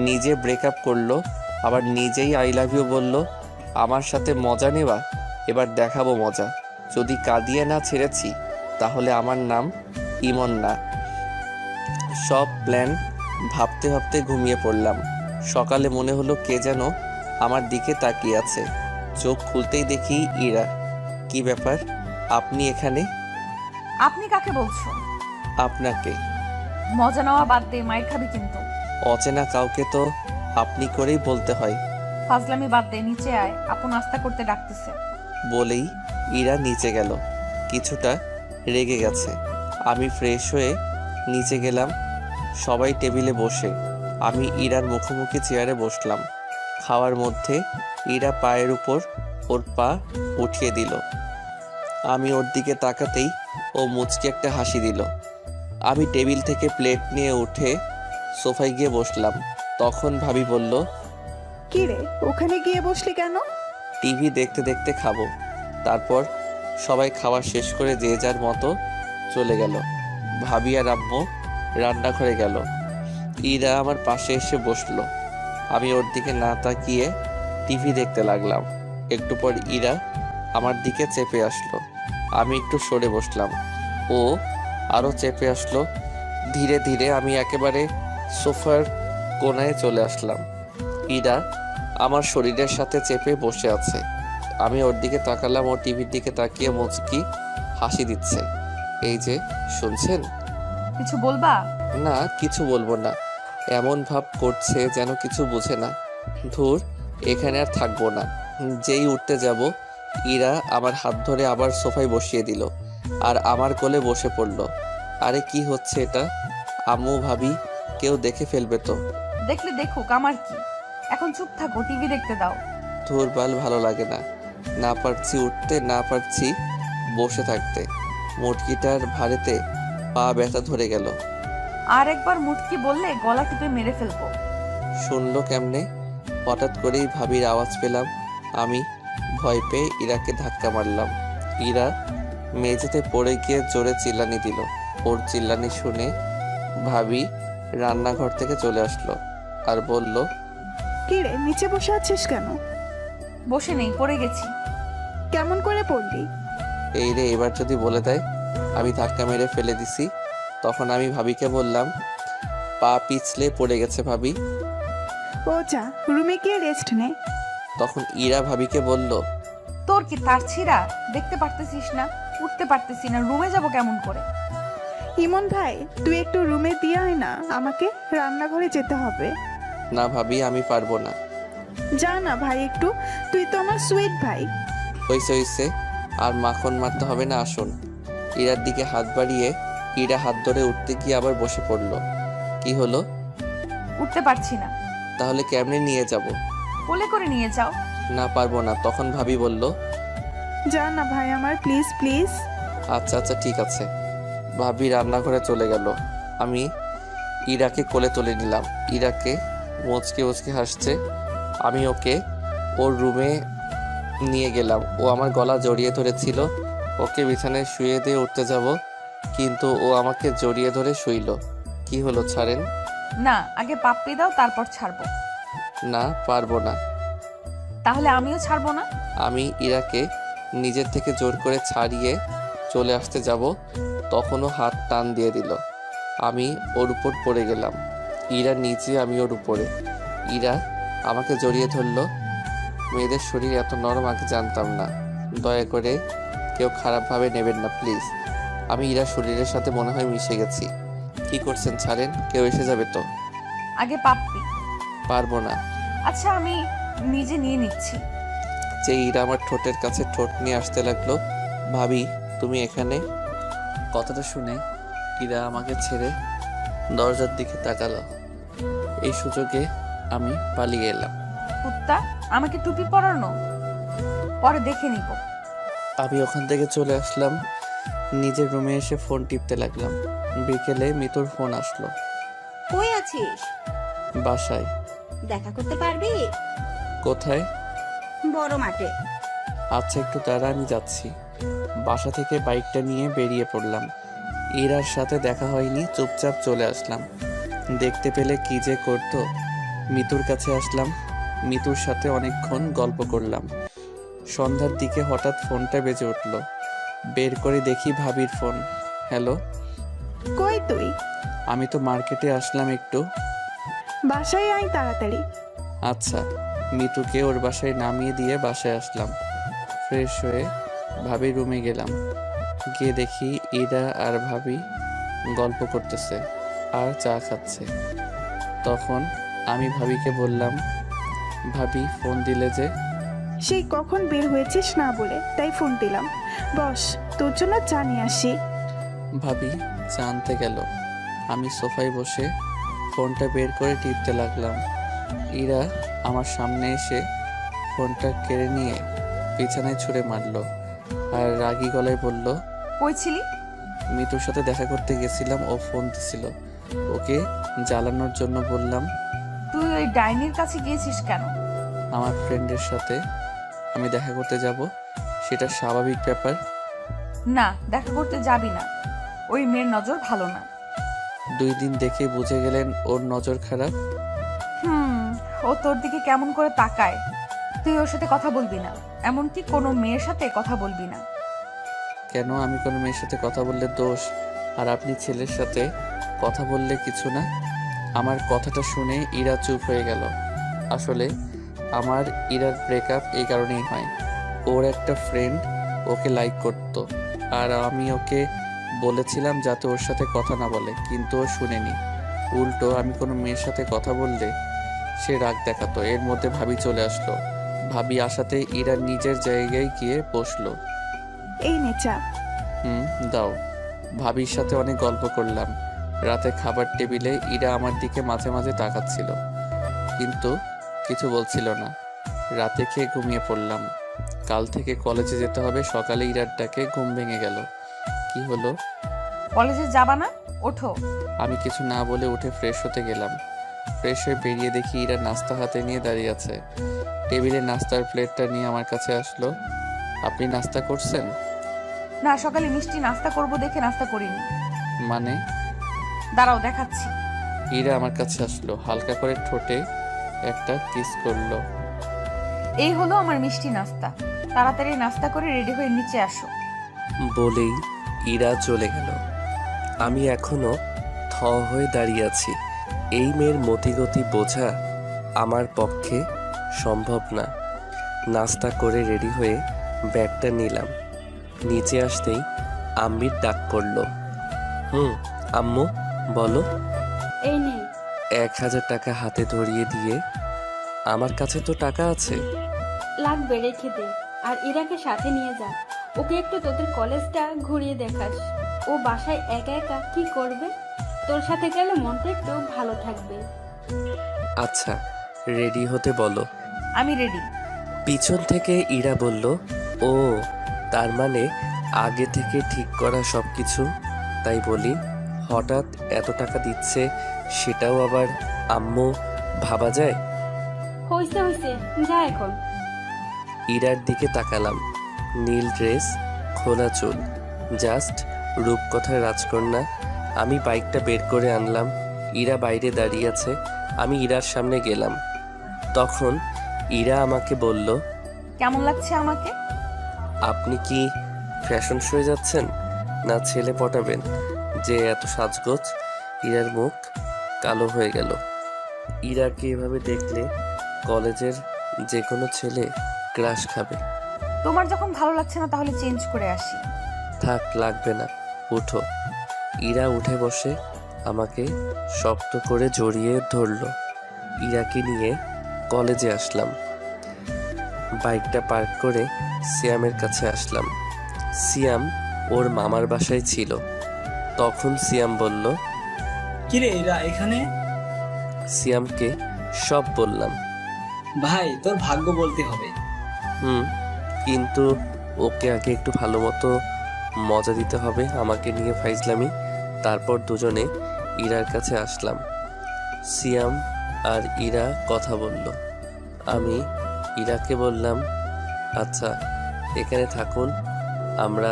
নিজে ব্রেকআপ করলো, আবার নিজেই আই লাভ ইউ বলল। আমার সাথে মজা নেওয়া, এবার দেখাবো মজা। যদি কাঁদিয়ে না ছেড়েছি তাহলে আমার নাম ইমন না। সব প্ল্যান ভাবতে ভাবতে ঘুমিয়ে পড়লাম। সকালে মনে হলো কে যেন আমার দিকে তাকিয়ে আছে। চোখ খুলতেই দেখি ইরা। কি ব্যাপার, আপনি এখানে? আপনি কাকে বলছো? আপনাকে। মজা নেওয়া বাদ দে, মায়ের খাবি কিন্তু। অচেনা কাউকে তো আপনি করেই বলতে হয়। ফাজলামি বাদ দে, নিচে আয়, আপু নাস্তা করতে ডাকতেছে। বলেই ইরা নিচে গেল। কিছুটা রেগে গেছে। আমি ফ্রেশ হয়ে নিচে গেলাম। সবাই টেবিলে বসে, আমি ইরার মুখোমুখি চেয়ারে বসলাম। খাওয়ার মধ্যে ইরা পায়ের উপর ওর পা উঠিয়ে দিল। আমি ওর দিকে তাকাতেই ও মুচকি একটা হাসি দিল। আমি টেবিল থেকে প্লেট নিয়ে উঠে সোফায় গিয়ে বসলাম। তখন ভাবি বলল, কি রে, ওখানে গিয়ে বসলি কেন? টিভি দেখতে দেখতে খাবো। তারপর সবাই খাওয়া শেষ করে যে যার মতো চলে গেল। ভাবি আর আম্মু রান্নাঘরে গেল। ইরা আমার পাশে এসে বসলো। আমি ওর দিকে না তাকিয়ে টিভি দেখতে লাগলাম। একটু পর ইরা আমার দিকে চেপে আসলো। আমি একটু সরে বসলাম। ও আরও চেপে আসলো। ধীরে ধীরে আমি একেবারে সোফার কোণায় চলে আসলাম। ইরা আমার শরীরের সাথে চেপে বসে আছে। আমি ওর দিকে তাকালাম, ও টিভির দিকে তাকিয়ে মুচকি হাসি দিচ্ছে। এই যে শুনছেন? কিছু বলবা? না, কিছু বলবো না। এমন ভাব করছে যেন কিছু বোঝে না। ধুর, এখানে আর থাকবো না। যেই উঠতে যাব, ইরা আমার হাত ধরে আবার সোফায় বসিয়ে দিল আর আমার কোলে বসে পড়ল। আরে কি হচ্ছে এটা? আম্মু, ভাবি কেউ দেখে ফেলবে তো। দেখলে দেখুক, আমার কি। এখন চুপ থাকো, টিভি দেখতে দাও। ধুর বাল, ভালো লাগে না। না পারছি উঠতে, না পারছি বসে থাকতে। মুটকিটার ভারেতে পা ব্যথা ধরে গেল। আর একবার মুটকি বললে গলা টিপে মেরে ফেলবো। শুনলো কেমনে? হঠাৎ করেই ভাবির আওয়াজ পেলাম। আমি ভয় পেয়ে ইরাকে ধাক্কা মারলাম। ইরা মেঝেতে পড়ে গিয়ে জোরে চিল্লানি দিল। ওর চিল্লানি শুনে ভাবি রান্নাঘর থেকে চলে আসলো আর বলল, কি রে, নিচে বসে আছিস কেন? বসে নেই, পড়ে গেছি। কেমন করে পড়লি? এই রে, এবার যদি বলে দেয় আমি ধাক্কা মেরে ফেলে দিছি। তখন আমি ভাবিকে বললাম, পা পিছলে পড়ে গেছে ভাবি। ও যা, রুমে গিয়ে রেস্ট নে। তখন ইরা ভাবিকে বলল, তোর কি তার ছিঁড়া? দেখতে পারতেছিস না? উঠতে পারতেছি না, রুমে যাব কেমন করে? ইমন ভাই, তুই একটু রুমে দিয়ে আয় না, আমাকে রান্নাঘরে যেতে হবে। না ভাবি, আমি পারবো না। যা না ভাই একটু, তুই তো আমার সুইট ভাই। হইছে হইছে, আর মাখন মারতে হবে না, আসুন। ইরার দিকে হাত বাড়িয়ে ইরা হাত ধরে উঠতে গিয়ে আবার বসে পড়লো। কি হলো? উঠতে পারছি না। তাহলে কেমনে নিয়ে যাব? কোলে করে নিয়ে যাও। না, পারবো না। তখন ভাবি বলল, যা না ভাই আমার, প্লিজ প্লিজ। আচ্ছা আচ্ছা ঠিক আছে। ভাবি রান্নাঘরে চলে গেল। আমি ইরাকে কোলে তুলে নিলাম। ইরাকে মুচকে মুচকে হাসছে। আমি ওকে ওর রুমে নিয়ে গেলাম। ও আমার গলা জড়িয়ে ধরেছিল। ওকে বিছানায় শুয়ে দিয়ে উঠতে যাব, কিন্তু ও আমাকে জড়িয়ে ধরে শুইল। কি হলো, ছাড়েন। না, আগে পাপ্পি দাও, তারপর ছাড়বো। না, পারবো না। তাহলে আমিও ছাড়বো না। আমি ইরাকে নিজের থেকে জোর করে ছাড়িয়ে চলে আসতে যাব, তখনও হাত টান দিয়ে দিল। আমি ওর উপর পড়ে গেলাম। ইরা নিচে, আমি ওর উপরে। ইরা আমাকে জড়িয়ে ধরলো। মেয়েদের শরীর এত নরম আগে জানতাম না। দয়া করে কেউ খারাপভাবে নেবেন না প্লিজ। আমি ইরার শরীরের সাথে মনে হয় মিশে গেছি। কি করছেন, ছাড়েন। কেউ এসে যাবে তো। আগে পাপ্পি। পারবো না। আচ্ছা, আমি নিজে নিয়ে নিচ্ছি। যে ইরা আমার ঠোঁটের কাছে ঠোঁট নিয়ে আসতে লাগলো। ভাবি, তুমি এখানে? কথাটা শুনে ইরা আমাকে ছেড়ে দরজার দিকে তাকালো। এই সুযোগে আমি পালিয়ে এলাম। কুত্তা, আমাকে টুপি পরানো, পরে দেখে নিব। আমি ওখান থেকে চলে আসলাম। নিজের রুমে এসে ফোন টিপতে লাগলাম। বিকেলে মিতুর ফোন আসলো। কই আছিস? বাসায়। দেখা করতে পারবি? কোথায়? বড় মাঠে। আচ্ছা, একটু তাড়া, আমি যাচ্ছি। বাসা থেকে বাইকটা নিয়ে বেরিয়ে পড়লাম। ইরার সাথে দেখা হয়নি, চুপচাপ চলে আসলাম। দেখতে পেলে কি যে করতো। মিতুর কাছে আসলাম। মিতুর সাথে অনেকক্ষণ গল্প করলাম। সন্ধ্যার দিকে হঠাৎ ফোনটা বেজে উঠল। বের করে দেখি ভাবির ফোন। হ্যালো। কই তুই? আমি তো মার্কেটে আসলাম একটু। বাসায় আয় তাড়াতাড়ি। আচ্ছা। মিতুকে ওর বাসায় নামিয়ে দিয়ে বাসায় আসলাম। ফ্রেশ হয়ে ভাবির রুমে গেলাম। গিয়ে দেখি ইরা আর ভাবি গল্প করতেছে আর চা খাচ্ছে। তখন আমি ভাবিকে বললাম, ভাবি ফোন দিলে যে? সেই কখন বের হয়েছিস না বলে, তাই ফোন দিলাম। বস, তোর জন্য চা নিয়ে আসি। ভাবি চা আনতে গেল। আমি সোফায় বসে ফোনটা বের করে টিপতে লাগলাম। ইরা আমার সামনে এসে ফোনটা কেড়ে নিয়ে বিছানায় ছুঁড়ে মারলো আর রাগী গলায় বলল, কই ছিলি? মিতুর সাথে দেখা করতে গেছিলাম, ও ফোন দিছিল। ওকে জ্বালানোর জন্য বললাম। তুই ওই ডাইনির কাছে গিয়েছিস কেন? আমার ফ্রেন্ডের সাথে আমি দেখা করতে যাব, সেটা স্বাভাবিক ব্যাপার। না, দেখা করতে যাবি না। ওই মেয়ের নজর ভালো না। 2 দিন দেখে বুঝে গেলেন ওর নজর খারাপ। ও তোর দিকে কেমন করে তাকায়। তুই ওর সাথে কথা বলবি না, এমনকি কোনো মেয়ের সাথে কথা বলবি না। কেন? আমি কোনো মেয়ের সাথে কথা বললে দোষ, আর আপনি ছেলের সাথে কথা বললে কিছু না? আমার কথাটা শুনে ইরা চুপ হয়ে গেল। আসলে আমার ইরার ব্রেকআপ এই কারণেই হয়। ওর একটা ফ্রেন্ড ওকে লাইক করতো, আর আমি ওকে বলেছিলাম যাতে ওর সাথে কথা না বলে, কিন্তু ও শুনেনি। উল্টো আমি কোনো মেয়ের সাথে কথা বললে সে রাগ দেখাতো। এর মধ্যে ভাবি চলে আসলো। ভাবি আসাতে ইরা নিজের জায়গায় গিয়ে বসলো। এই নে চা। দাও। ভাবির সাথে অনেক গল্প করলাম। রাতে খাবার টেবিলে ইরা আমার দিকে মাঝে মাঝে তাকাচ্ছিল, কিন্তু কিছু বলছিল না। রাতে খেয়ে ঘুমিয়ে পড়লাম। কাল থেকে কলেজে যেতে হবে। সকালে ইরার ডাকে ঘুম ভেঙে গেল। কি হলো? কলেজে যাবা না? ওঠো। আমি কিছু না বলে উঠে ফ্রেশ হতে গেলাম। ফ্রেশ হয়ে বেরিয়ে দেখি ইরা নাস্তা হাতে নিয়ে দাঁড়িয়ে আছে। টেবিলে নাস্তার প্লেটটা নিয়ে আমার কাছে আসলো। আপনি নাস্তা করছেন? না, সকালে মিষ্টি নাস্তা করব দেখে নাস্তা করিনি। মানে? দাঁড়াও দেখাচ্ছি। ইরা আমার কাছে আসলো, হালকা করে ঠোঁটে একটা কিস করলো। এই হলো আমার মিষ্টি নাস্তা। তাড়াতাড়ি নাস্তা করে রেডি হয়ে নিচে আসো। বলেই ইরা চলে গেল। আমি এখনো থ হয়ে দাঁড়িয়ে আছি। এই মেয়ের মতিগতি বোঝা আমার পক্ষে সম্ভব না। নাস্তা করে রেডি হয়ে ব্যাগটা নিলাম। নিচে আসতেই আম্মির ডাক পড়ল। আম্মু বলো। এই নে। 1000 টাকা হাতে ধরিয়ে দিয়ে, আমার কাছে তো টাকা আছে। লাগবে, রেখে দে। আর ইরাকে সাথে নিয়ে যা। ওকে একটু তোদের কলেজটা ঘুরিয়ে দেখাস। ও বাসায় একা একা কি করবে? তোর সাথে গেলে মনটা একটু ভালো থাকবে। আচ্ছা, রেডি হতে বলো। আমি রেডি। পিছন থেকে ইরা বলল, ও তার মানে আগে থেকে ঠিক করা সব কিছু। তাই বলি, হঠাৎ এত টাকা দিচ্ছে, সেটাও আবার আম্মু ভাবা যায়? হইছে হইছে, যা এখন। ইরার দিকে তাকালাম। নীল ড্রেস, খোলা চুল, জাস্ট রূপকথার রাজকন্যা। আমি বাইকটা বের করে আনলাম। ইরা বাইরে দাঁড়িয়ে আছে। আমি ইরার সামনে গেলাম। তখন ইরা আমাকে বলল, কেমন লাগছে আমাকে? আপনি কি ফ্যাশন শোয়ে যাচ্ছেন, না ছেলে পটাবেন যে এত সাজগোজ? ইরার মুখ কালো হয়ে গেল। ইরাকে এভাবে দেখলে কলেজের যে কোনো ছেলে ক্রাশ খাবে। তোমার যখন ভালো লাগছে না তাহলে চেঞ্জ করে আসি। থাক, লাগবে না, উঠো। ইরা উঠে বসে আমাকে শক্ত করে জড়িয়ে ধরলো। ইরাকে নিয়ে কলেজে আসলাম। বাইকটা পার্ক করে সিয়ামের কাছে আসলাম। সিয়াম ওর মামার বাসায় ছিল। তখন সিয়াম বলল, কিরে এরা এখানে? সিয়ামকে সব বললাম। ভাই তোর ভাগ্য বলতে হবে। কিন্তু ওকে আগে একটু ভালো মতো মজা দিতে হবে আমাকে নিয়ে ফাইজলামি। তারপর দুজনে ইরার কাছে আসলাম। সিয়াম আর ইরা কথা বলল। আমি ইরাকে বললাম, আচ্ছা এখানে থাকুন, আমরা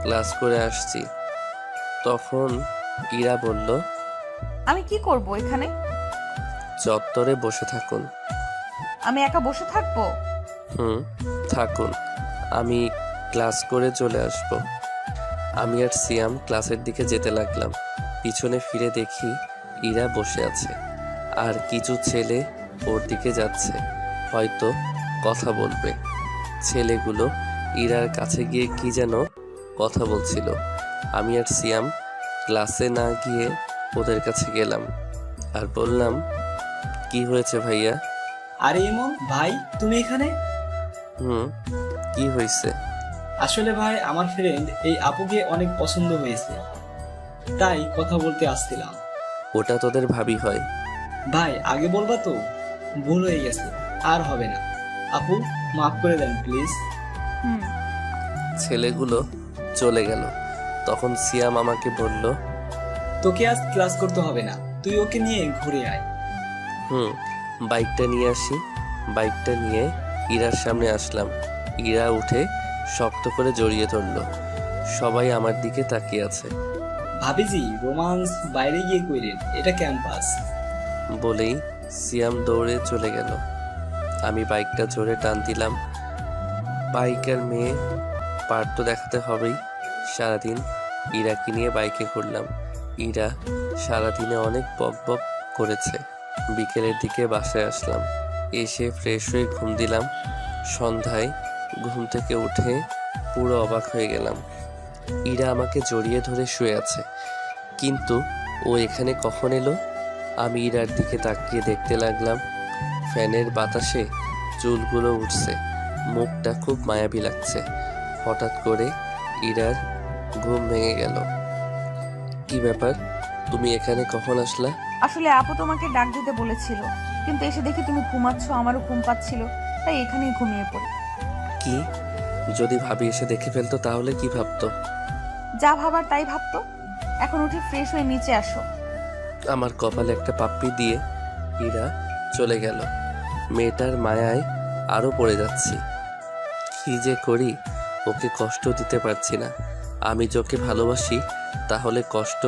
ক্লাস করে আসছি। তখন ইরা বলল, আমি কি করব এখানে? চত্বরে বসে থাকুন। আমি একা বসে থাকবো? থাকুন, আমি ক্লাস করে চলে আসব। আমি আর সিয়াম ক্লাসের দিকে যেতে লাগলাম। পিছনে ফিরে দেখি ইরা বসে আছে, আর কিছু ছেলে ওর দিকে যাচ্ছে, হয়তো কথা বলবে। ছেলেগুলো ইরার কাছে গিয়ে কি যেন কথা বলছিল। আমি আর সিয়াম ক্লাসে না গিয়ে ওদের কাছে গেলাম আর বললাম, কি হয়েছে ভাইয়া? আরে এমন ভাই, তুমি এখানে? কি হয়েছে? আসলে ভাই আমার ফ্রেন্ড এই আপুকে অনেক পছন্দ হয়েছে, তাই কথা বলতে আসছিলাম। ওটা তোদের ভাবি হয়? ভাই আগে বলবা তো, ভুল হয়ে গেছে, আর হবে না। আপু মাফ করে দেন প্লিজ। ছেলেগুলো চলে গেল। তখন সিয়াম আমাকে বলল, তোকে আজ ক্লাস করতে হবে না, তুই ওকে নিয়ে ঘুরে আয়। বাইকটা নিয়ে আসি। বাইকটা নিয়ে ইরার সামনে আসলাম। ইরা উঠে শক্ত করে জড়িয়ে ধরল। সবাই আমার দিকে তাকিয়ে আছে। ভাবিজি রোমান্স বাইরে গিয়ে কইলেন, এটা ক্যাম্পাস। বলেই সিয়াম দৌড়ে চলে গেল। আমি বাইকটা জোরে টান দিলাম। বাইকের মেয়ে পার তো দেখাতে হবেই। সারাদিন ইরাকে নিয়ে বাইকে ঘুরলাম। ইরা সারাদিনে অনেক বক বক করেছে। বিকেলের দিকে বাসায় আসলাম। এসে ফ্রেশ হয়ে ঘুম দিলাম। সন্ধ্যায় ঘুম থেকে উঠে পুরো অবাক হয়ে গেলাম। ইরা আমাকে জড়িয়ে ধরে শুয়ে আছে, কিন্তু ও এখানে কখন এলো? আমি ইরার দিকে তাকিয়ে দেখতে লাগলাম। ফ্যানের বাতাসে চুলগুলো উঠছে, মুখটা খুব মায়াবী লাগছে। হঠাৎ করে ইরার ঘুম ভেঙে গেল। কি ব্যাপার, তুমি এখানে কখন আসলা? আসলে আপু তোমাকে ডাক দিতে বলেছিল, কিন্তু এসে দেখি তুমি ঘুমাচ্ছ, আমারও ঘুম পাচ্ছিল, তাই এখানেই ঘুমিয়ে পড়ি। কি, যদি ভাবি এসে দেখে ফেলতো তাহলে কি ভাবতো? যা ভাবার তাই ভাবতো। এখন উঠে ফ্রেশ হয়ে নিচে আসো। আমার কপালে একটা পাপ্পি দিয়ে ইরা চলে গেল। মেয়েটার মায়ায় আরো পড়ে যাচ্ছি। কি যে করি, ওকে কষ্ট দিতে পারছি না। আমি যাকে ভালোবাসি তাহলে কষ্ট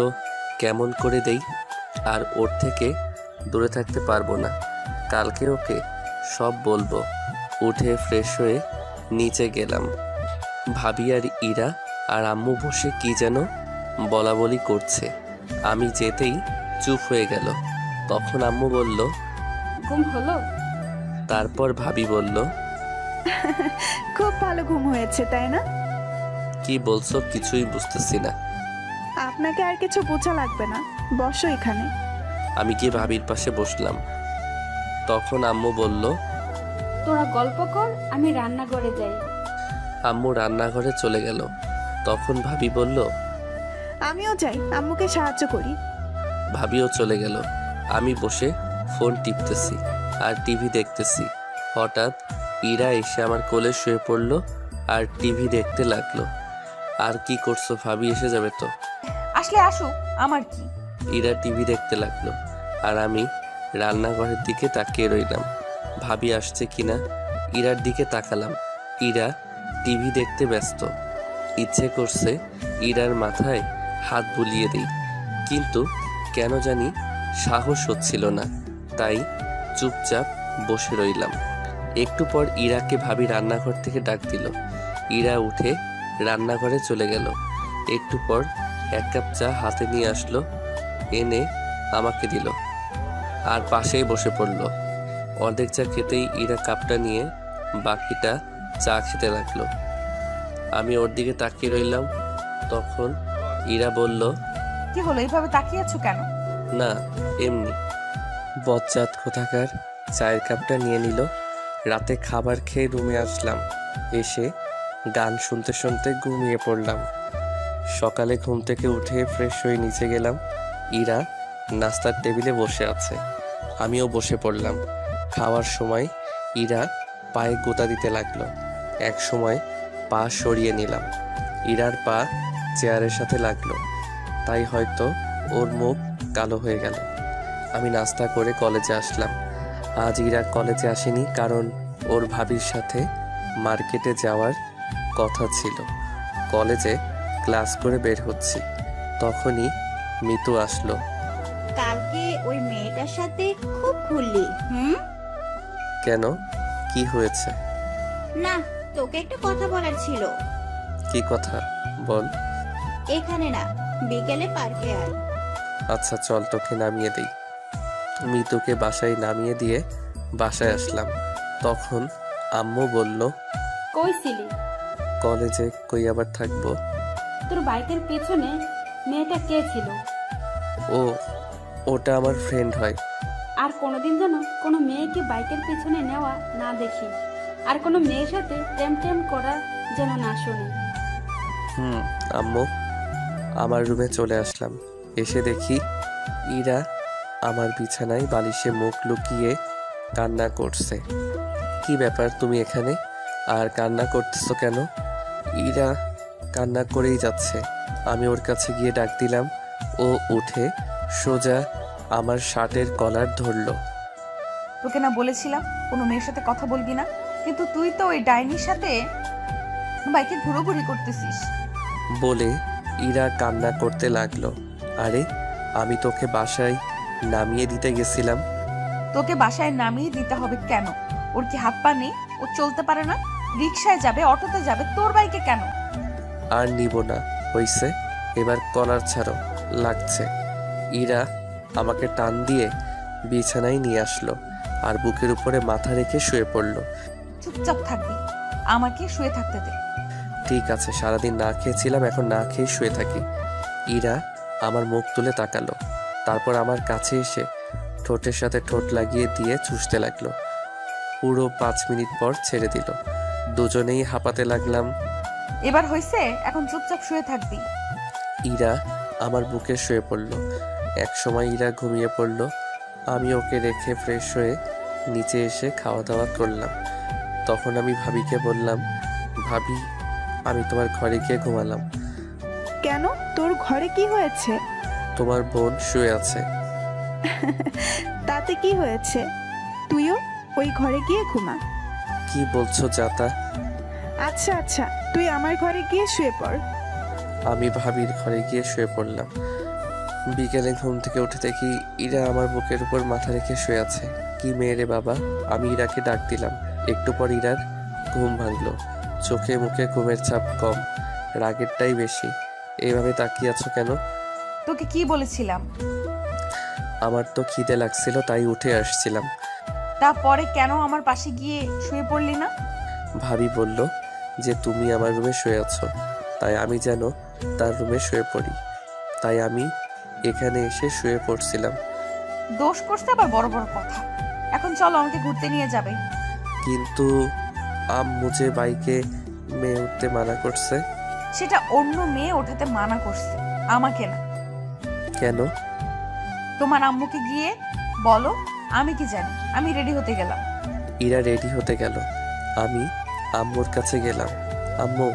কেমন করে দেই? আর ওর থেকে দূরে থাকতে পারবো না। কালকে ওকে সব বলবো। উঠে ফ্রেশ হয়ে নিচে গেলাম। ভাবি আর ইরা আর আম্মু বসে কি যেন বলা বলি করছে। আমি যেতেই চুপ হয়ে গেল। তখন আম্মু বলল, ঘুম হলো? তারপর ভাবি বলল, খুব ভালো ঘুম হয়েছে তাই না? কি বলছো কিছুই বুঝতেছি না। আপনাকে আর কিছু বোঝা লাগবে না, বসো এখানে। আমি কি ভাবির পাশে বসলাম। তখন আম্মু বলল, তোরা গল্প কর, আমি রান্নাঘরে যাই। আম্মু রান্নাঘরে চলে গেল। তখন ভাবি বলল, আমিও যাই, আম্মুকে সাহায্য করি। ভাবিও চলে গেল। আমি বসে ফোন টিপতেছি আর টিভি দেখতেছি। হঠাৎ ইরা এসে আমার কোলে শুয়ে পড়লো আর টিভি দেখতে লাগলো। আর কি করছো, ভাবি এসে যাবে তো। আসলে আসুক, আমার কি। ইরা টিভি দেখতে লাগলো আর আমি রান্নাঘরের দিকে তাকিয়ে রইলাম, ভাবি আসছে কিনা। ইরার দিকে তাকালাম, ইরা টিভি দেখতে ব্যস্ত। ইচ্ছে করছে ইরার মাথায় হাত বুলিয়ে দিই, কিন্তু কেন জানি সাহস হচ্ছিল না, তাই চুপচাপ বসে রইলাম। একটু পর ইরাকে ভাবি রান্নাঘর থেকে ডাক দিল। ইরা উঠে রান্নাঘরে চলে গেল। একটু পর 1 কাপ চা হাতে নিয়ে আসলো, এনে আমাকে দিল আর পাশেই বসে পড়ল। অর্ধেক চা খেতেই ইরা কাপটা নিয়ে বাকিটা চা খেতে লাগলো। আমি ওর দিকে তাকিয়ে রইলাম। তখন ইরা বলল, কি হলো, এইভাবে তাকিয়ে আছো কেন? না এমনি। বজ্জাত কোথাকার চায়ের কাপটা নিয়ে নিল। রাতে খাবার খেয়ে রুমে আসলাম। এসে গান শুনতে শুনতে ঘুমিয়ে পড়লাম। সকালে ঘুম থেকে উঠে ফ্রেশ হয়ে নিচে গেলাম। ইরা নাস্তার টেবিলে বসে আছে, আমিও বসে পড়লাম। খাওয়ার সময় ইরা পায়ে গোতা দিতে লাগলো। এক সময় পা সরিয়ে নিলাম। ইরার পা চেয়ারের সাথে লাগলো, তাই হয়তো ওর মুখ কালো হয়ে গেল। আমি নাস্তা করে কলেজে আসলাম। আজ ইরা কলেজে আসেনি, কারণ ওর ভাবির সাথে মার্কেটে যাওয়ার কথা ছিল। কলেজে ক্লাস করে বের হচ্ছি, তখনই মিতু আসলো। কালকে ওই মেয়েটার সাথে খুব ঘুরলি, হুম? কেন, কি হয়েছে? না, তোকে একটা কথা বলার ছিল। কি কথা বল। এখানে না, বিকেলে পার্কে আয়। আচ্ছা চল, তোকে নামিয়ে দিই। মিতুকে বাসায় নামিয়ে দিয়ে বাসায় আসলাম। তখন আম্মু বলল, কই ছিলি? কলেজে। কই আবার থাকবো। তোর বাইকের পেছনে মেয়েটা কে ছিল? ও, ওটা আমার ফ্রেন্ড হয়। আর কোনোদিন যেন কোনো মেয়েকে বাইকের পেছনে নেওয়া না দেখি, আর কোনো মেয়ের সাথে প্রেম টেম করা যেন না শুনি। আম্মু, আমার রুমে চলে আসলাম। এসে দেখি ইরা আমার বিছানায় বালিশে মুখ লুকিয়ে কান্না করছে। কি ব্যাপার, তুমি এখানে আর কান্না করতেছো কেন? ইরা কান্না করেই যাচ্ছে। আমি ওর কাছে গিয়ে ডাক দিলাম। ও উঠে সোজা আমার শার্টের কলার ধরলো। তোকে না বলেছিলাম কোনো মেয়ের সাথে কথা বলবি না, কিন্তু তুই তো ওই ডাইনির সাথে বাইকে ঘুরোঘুরি করতেছিস। বলে ইরা কান্না করতে লাগলো। আরে, আমি তোকে বাসায় নামিয়ে দিতে গেছিলাম। তোকে বাসায় নামিয়ে দিতে হবে কেন? ওর কি হাত পা নেই? ও চলতে পারে না? রিক্সায় যাবে, অটোতে যাবে, তোর বাইকে কেন? আর নিব না, হইছে, এবার কলার ছাড়ো, লাগছে। ইরা আমাকে টান দিয়ে বিছানায় নিয়ে আসলো আর বুকের উপরে মাথা রেখে শুয়ে পড়লো। চুপচাপ থাকবি, আমাকে শুয়ে থাকতে দে। ঠিক আছে, সারাদিন না খেয়েছিলাম, এখন না খেয়ে শুয়ে থাকি। ইরা আমার মুখ তুলে তাকালো, তারপর আমার কাছে এসে ঠোঁটের সাথে ঠোঁট লাগিয়ে দিয়ে চুষতে লাগলো। পুরো 5 মিনিট পর ছেড়ে দিল। দুজনেই হাঁপাতে লাগলাম। এবার হইছে, এখন চুপচাপ শুয়ে থাকবি। ইরা আমার বুকে শুয়ে পড়ল। এক সময় ইরা ঘুমিয়ে পড়ল। আমি ওকে রেখে ফ্রেশ হয়ে নিচে এসে খাওয়া দাওয়া করলাম। তখন আমি ভাবিকে বললাম, ভাবি আমি তোমার ঘরে গিয়ে ঘুমালাম। কেন, তোর ঘরে কি হয়েছে? তোমার বোন শুয়ে আছে। তাতে কি হয়েছে? তুইও ওই ঘরে গিয়ে ঘুমা। কি বলছো জাতা? আচ্ছা আচ্ছা, তুই আমার ঘরে গিয়ে শুয়ে পড়। আমি ভাবির ঘরে গিয়ে শুয়ে পড়লাম। বিকেলে ঘুম থেকে উঠে দেখি ইরা আমার বুকের উপর মাথা রেখে শুয়ে আছে। কি মেয়ে রে বাবা! আমি ইরাকে ডাক দিলাম। একটু পর ইরার ঘুম ভাঙলো। চোখে মুখে ঘুমের ছাপ কম, রাগেরটাই বেশি। এইভাবে তাকিয়ে আছো কেন? তোকে কি বলেছিলাম? আমার তো খিদে লাগছিল, তাই উঠে আসছিলাম। তারপরে কেন আমার পাশে গিয়ে শুয়ে পড়লি না? ভাবি বলল যে তুমি আমার রুমে শুয়ে আছো, তাই আমি যেন তার রুমে শুয়ে পড়ি। তাই আমি এখানে এসে শুয়ে পড়ছিলাম। দোষ করতে আবার বড় বড় কথা। এখন চলো, আমাকে ঘুরতে নিয়ে যাবে। কিন্তু আম্মু যে বাইকে মেয়ে উঠতে মানা করছে। সেটা অন্য মেয়ে ওঠাতে মানা করছে, আমাকে না। কেন? তোমার আম্মুকে গিয়ে বলো, আমি কি জানি। আমি রেডি হতে গেলাম। ইরা রেডি হতে গেল। আমি আম্মুর কাছে গেলাম। আম্মু,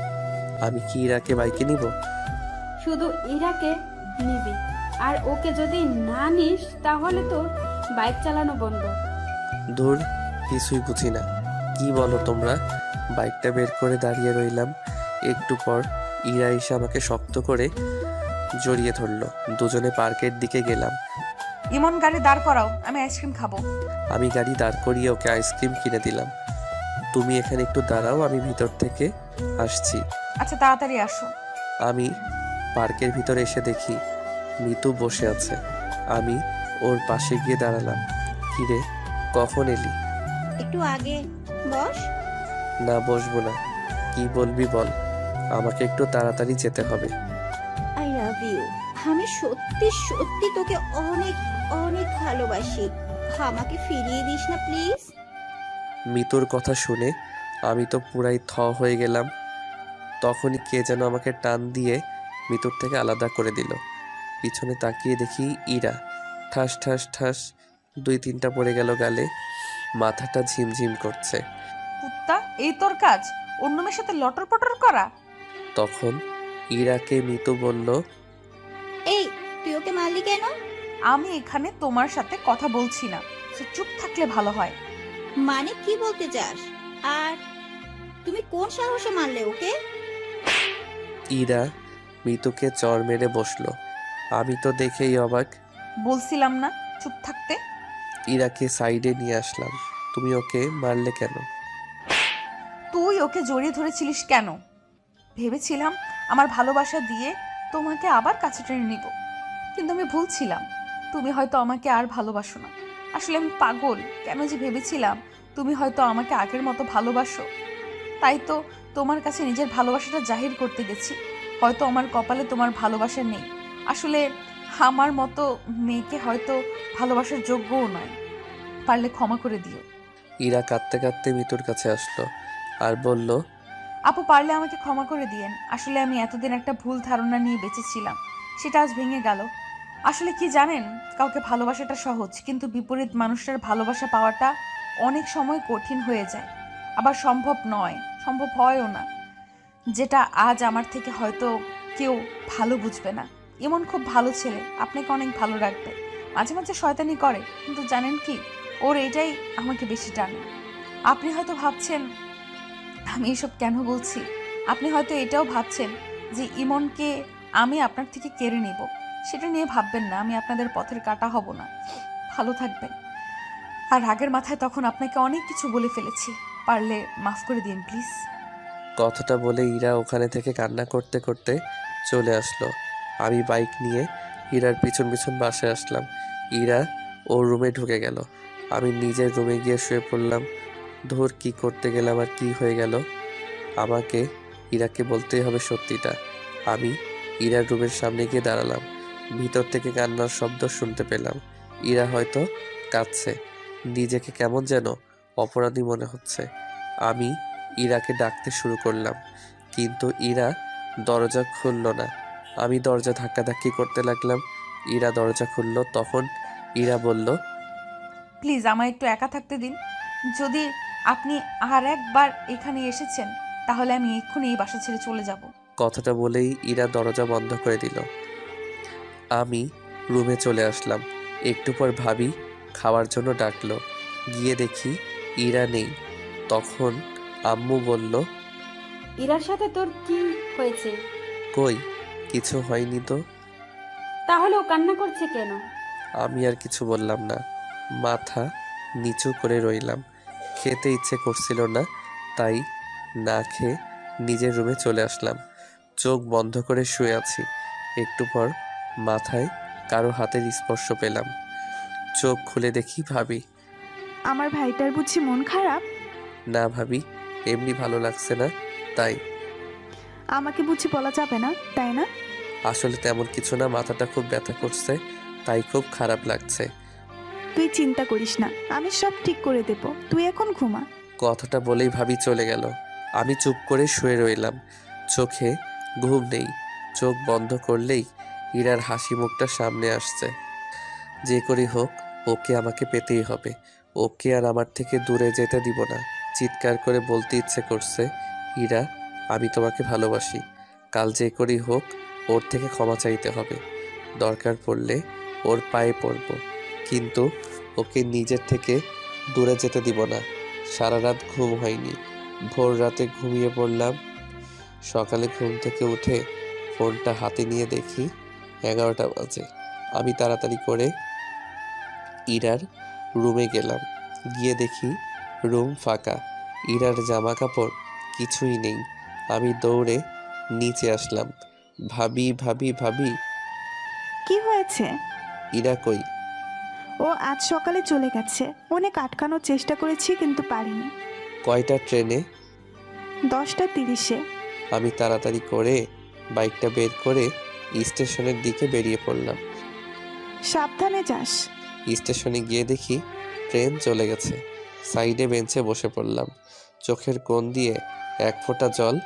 আমি কি ইরাকে বাইকে নিব? শুধু ইরাকে নিবি, আর ওকে যদি না নিস তাহলে তো বাইক চালানো বন্ধ। ধুর, কিছুই বুঝি না। কি বলো তোমরা? বাইকটা বের করে দাঁড়িয়ে রইলাম। একটু পর ইরা এসে আমাকে শক্ত করে জড়িয়ে ধরলো। দুজনে পার্কের দিকে গেলাম। ইমন গাড়ি দাঁড় করাও, আমি আইসক্রিম খাবো। আমি গাড়ি দাঁড় করিয়ে ওকে আইসক্রিম কিনে দিলাম। তুমি এখানে একটু দাঁড়াও, আমি ভিতর থেকে আসছি। আচ্ছা, তাড়াতাড়ি আসো। আমি পার্কের ভিতরে এসে দেখি মিতু বসে আছে। আমি ওর পাশে গিয়ে দাঁড়ালাম। কিরে, কখন এলি? একটু আগে। বস। না, বসবো না। কি বলবি বল, আমাকে একটু তাড়াতাড়ি যেতে হবে। I love you. আমি সত্যি সত্যি তোকে অনেক অনেক ভালোবাসি। আমাকে ফিরিয়ে দিস না প্লিজ। মিতুর কথা শুনে আমি তো পুরাই থ হয়ে গেলাম। তখনই কে যেন আমাকে টান দিয়ে মিতুর থেকে আলাদা করে দিল। পিছনে তাকিয়ে দেখি ইরা। ঠাস ঠাস ঠাস 2-3টা পড়ে গেল গালে। মাথাটা ঝিমঝিম করছে। কুত্তা, এই তোর কাজ? অন্য মেয়ের সাথে লটর পটর করা? তখন ইরাকে মিতু বলল, এই, তুই ওকে মারলি কেন? আমি এখানে তোমার সাথে কথা বলছি না, তো চুপ থাকলে ভালো হয়। মানে কি বলতে চাস? আর তুমি কোন সাহসে মারলে ওকে? ইরা মিতুকে চড় মেরে বসলো। আমি তো দেখেই অবাক। বলছিলাম না চুপ থাকতে? ইরাকে সাইডে নিয়ে আসলাম। তুমি ওকে মারলে কেন? তুই ওকে জড়িয়ে ধরেছিলিস কেন? ভেবেছিলাম আমার ভালোবাসা দিয়ে তোমাকে আবার কাছে টেনে নিব, কিন্তু আমি ভুল ছিলাম। তুমি হয়তো আমাকে আর ভালোবাসো না। আসলে আমি পাগল। কেন যে ভেবেছিলাম তুমি হয়তো আমাকে আগের মতো ভালোবাসো, তাই তো তোমার কাছে নিজের ভালোবাসাটা জাহির করতে গেছি। হয়তো আমার কপালে তোমার ভালোবাসা নেই। আসলে আমার মতো মেয়েকে হয়তো ভালোবাসার যোগ্যও নয়। পারলে ক্ষমা করে দিও। ইরা কাঁদতে কাঁদতে মিতুর কাছে আসলো আর বলল, আপু, পারলে আমাকে ক্ষমা করে দিয়েন। আসলে আমি এতদিন একটা ভুল ধারণা নিয়ে বেঁচেছিলাম, সেটা আজ ভেঙে গেল। আসলে কি জানেন, কাউকে ভালোবাসাটা সহজ, কিন্তু বিপরীত মানুষটার ভালোবাসা পাওয়াটা অনেক সময় কঠিন হয়ে যায়। আবার সম্ভব নয়, সম্ভব হয়ও না। যেটা আজ আমার থেকে হয়তো কেউ ভালো বুঝবে না। এমন খুব ভালো ছেলে, আপনাকে অনেক ভালো রাখবে। মাঝে মাঝে শয়তানি করে, কিন্তু জানেন কি, ওর এটাই আমাকে বেশি টানে। আপনি হয়তো ভাবছেন আমি এসব কেন বলছি। আপনি হয়তো এটাও ভাবছেন যে ইমনকে আমি আপনার থেকে কেড়ে নেব। সেটা নিয়ে ভাববেন না, আমি আপনাদের পথের কাঁটা হব না। ভালো থাকবেন। আর রাগের মাথায় তখন আপনাকে অনেক কিছু বলে ফেলেছি, পারলে মাফ করে দিন প্লিজ। কথাটা বলে ইরা ওখানে থেকে কান্না করতে করতে চলে আসলো। আমি বাইক নিয়ে ইরার পিছন পিছন বাসায় আসলাম। ইরা ওর রুমে ঢুকে গেল। আমি নিজের রুমে গিয়ে শুয়ে পড়লাম। ধর, কি করতে গেলাম আর কি হয়ে গেল। আমাকে ইরাকে বলতেই হবে সত্যিটা। আমি ইরার রুমের সামনে গিয়ে দাঁড়ালাম। ভিতর থেকে কান্নার শব্দ শুনতে পেলাম। ইরা হয়তো কাঁদছে। নিজেকে কেমন যেন অপরাধী মনে হচ্ছে। আমি ইরাকে ডাকতে শুরু করলাম, কিন্তু ইরা দরজা খুলল না। আমি দরজা ধাক্কাধাক্কি করতে লাগলাম। ইরা দরজা খুলল। তখন ইরা বলল, প্লিজ আমায় একটু একা থাকতে দিন। যদি আপনি আর একবার এখানে এসেছেন তাহলে আমি এক্ষুনি এই বাসা ছেড়ে চলে যাব। কথাটা বলেই ইরা দরজা বন্ধ করে দিল। আমি রুমে চলে আসলাম। একটু পর ভাবি খাওয়ার জন্য ডাকলো। গিয়ে দেখি ইরা নেই। তখন আম্মু বলল, ইরার সাথে তোর কি হয়েছে? কই কিছু হয়নি তো। তাহলে ও কান্না করছে কেন? আমি আর কিছু বললাম না, মাথা নিচু করে রইলাম। খেতে ইচ্ছে করছিল না, তাই না খেয়ে নিজের রুমে চলে আসলাম। চোখ বন্ধ করে শুয়ে আছি। একটু পর মাথায় কারো হাতের স্পর্শ পেলাম। চোখ খুলে দেখি ভাবি। আমার ভাইটার বুঝি মন খারাপ? না ভাবি, এমনি ভালো লাগছে না তাই। আমাকে বুঝি বলা যাবে না, তাই না? আসলে তেমন কিছু না, মাথাটা খুব ব্যথা করছে, তাই খুব খারাপ লাগছে। তুই চিন্তা করিস না, আমি সব ঠিক করে দেব, তুই এখন ঘুমা। কথাটা বলেই ভাবি চলে গেল। আমি চুপ করে শুয়ে রইলাম। চোখে ঘুম নেই। চোখ বন্ধ করলেই ইরার হাসি মুখটা সামনে আসছে। যে করেই হোক ওকে আমাকে পেতেই হবে। ওকে আর আমার থেকে দূরে যেতে দিব না। চিৎকার করে বলতে ইচ্ছে করছে, ইরা, আমি তোমাকে ভালোবাসি। কাল যে করেই হোক ওর থেকে ক্ষমা চাইতে হবে। দরকার পড়লে ওর পায়ে পড়ব, কিন্তু ওকে নিজের থেকে দূরে যেতে দিব না। সারা রাত ঘুম হয়নি। ভোর রাতে ঘুমিয়ে পড়লাম। সকালে ঘুম থেকে উঠে ফোনটা হাতে নিয়ে দেখি 11টা বাজে। আমি তাড়াতাড়ি করে ইরার রুমে গেলাম। গিয়ে দেখি রুম ফাঁকা। ইরার জামা কাপড় কিছুই নেই। আমি দৌড়ে নিচে আসলাম। ভাবি ভাবি ভাবি, কি হয়েছে? ইরা কই? ও আজ সকালে চলে গেছে। অনেক আটকানোর চেষ্টা করেছি কিন্তু পারিনি। কয়টা ট্রেনে? 10টা 30-এ। আমি তাড়াতাড়ি করে বাইকটা বের করে স্টেশনের দিকে বেরিয়ে পড়লাম। সাবধানে যাস। স্টেশনে গিয়ে দেখি ট্রেন চলে গেছে। সাইডে বেঞ্চে বসে পড়লাম। চোখের কোণ দিয়ে এক ফোঁটা জল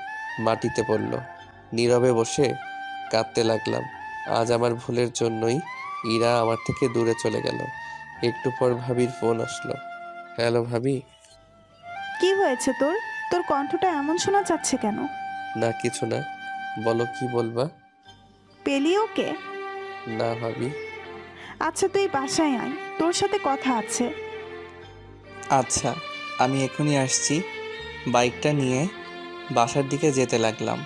মাটিতে পড়ল। নীরবে বসে কাঁদতে লাগলাম। আজ আমার ভুলের জন্যই ইরা আমার থেকে দূরে চলে গেল। একটু পর ভাবির ফোন আসলো। হ্যালো ভাবি। কি হয়েছে তোর? তোর কণ্ঠটা এমন শোনা যাচ্ছে কেন? না কিছু না, বলো কি বলবা? পেলি ওকে? না ভাবি। আচ্ছা তুই বাসায় আয়, তোর সাথে কথা আছে। আচ্ছা, আমি এখনই আসছি। বাইকটা নিয়ে বাসার দিকে যেতে লাগলাম।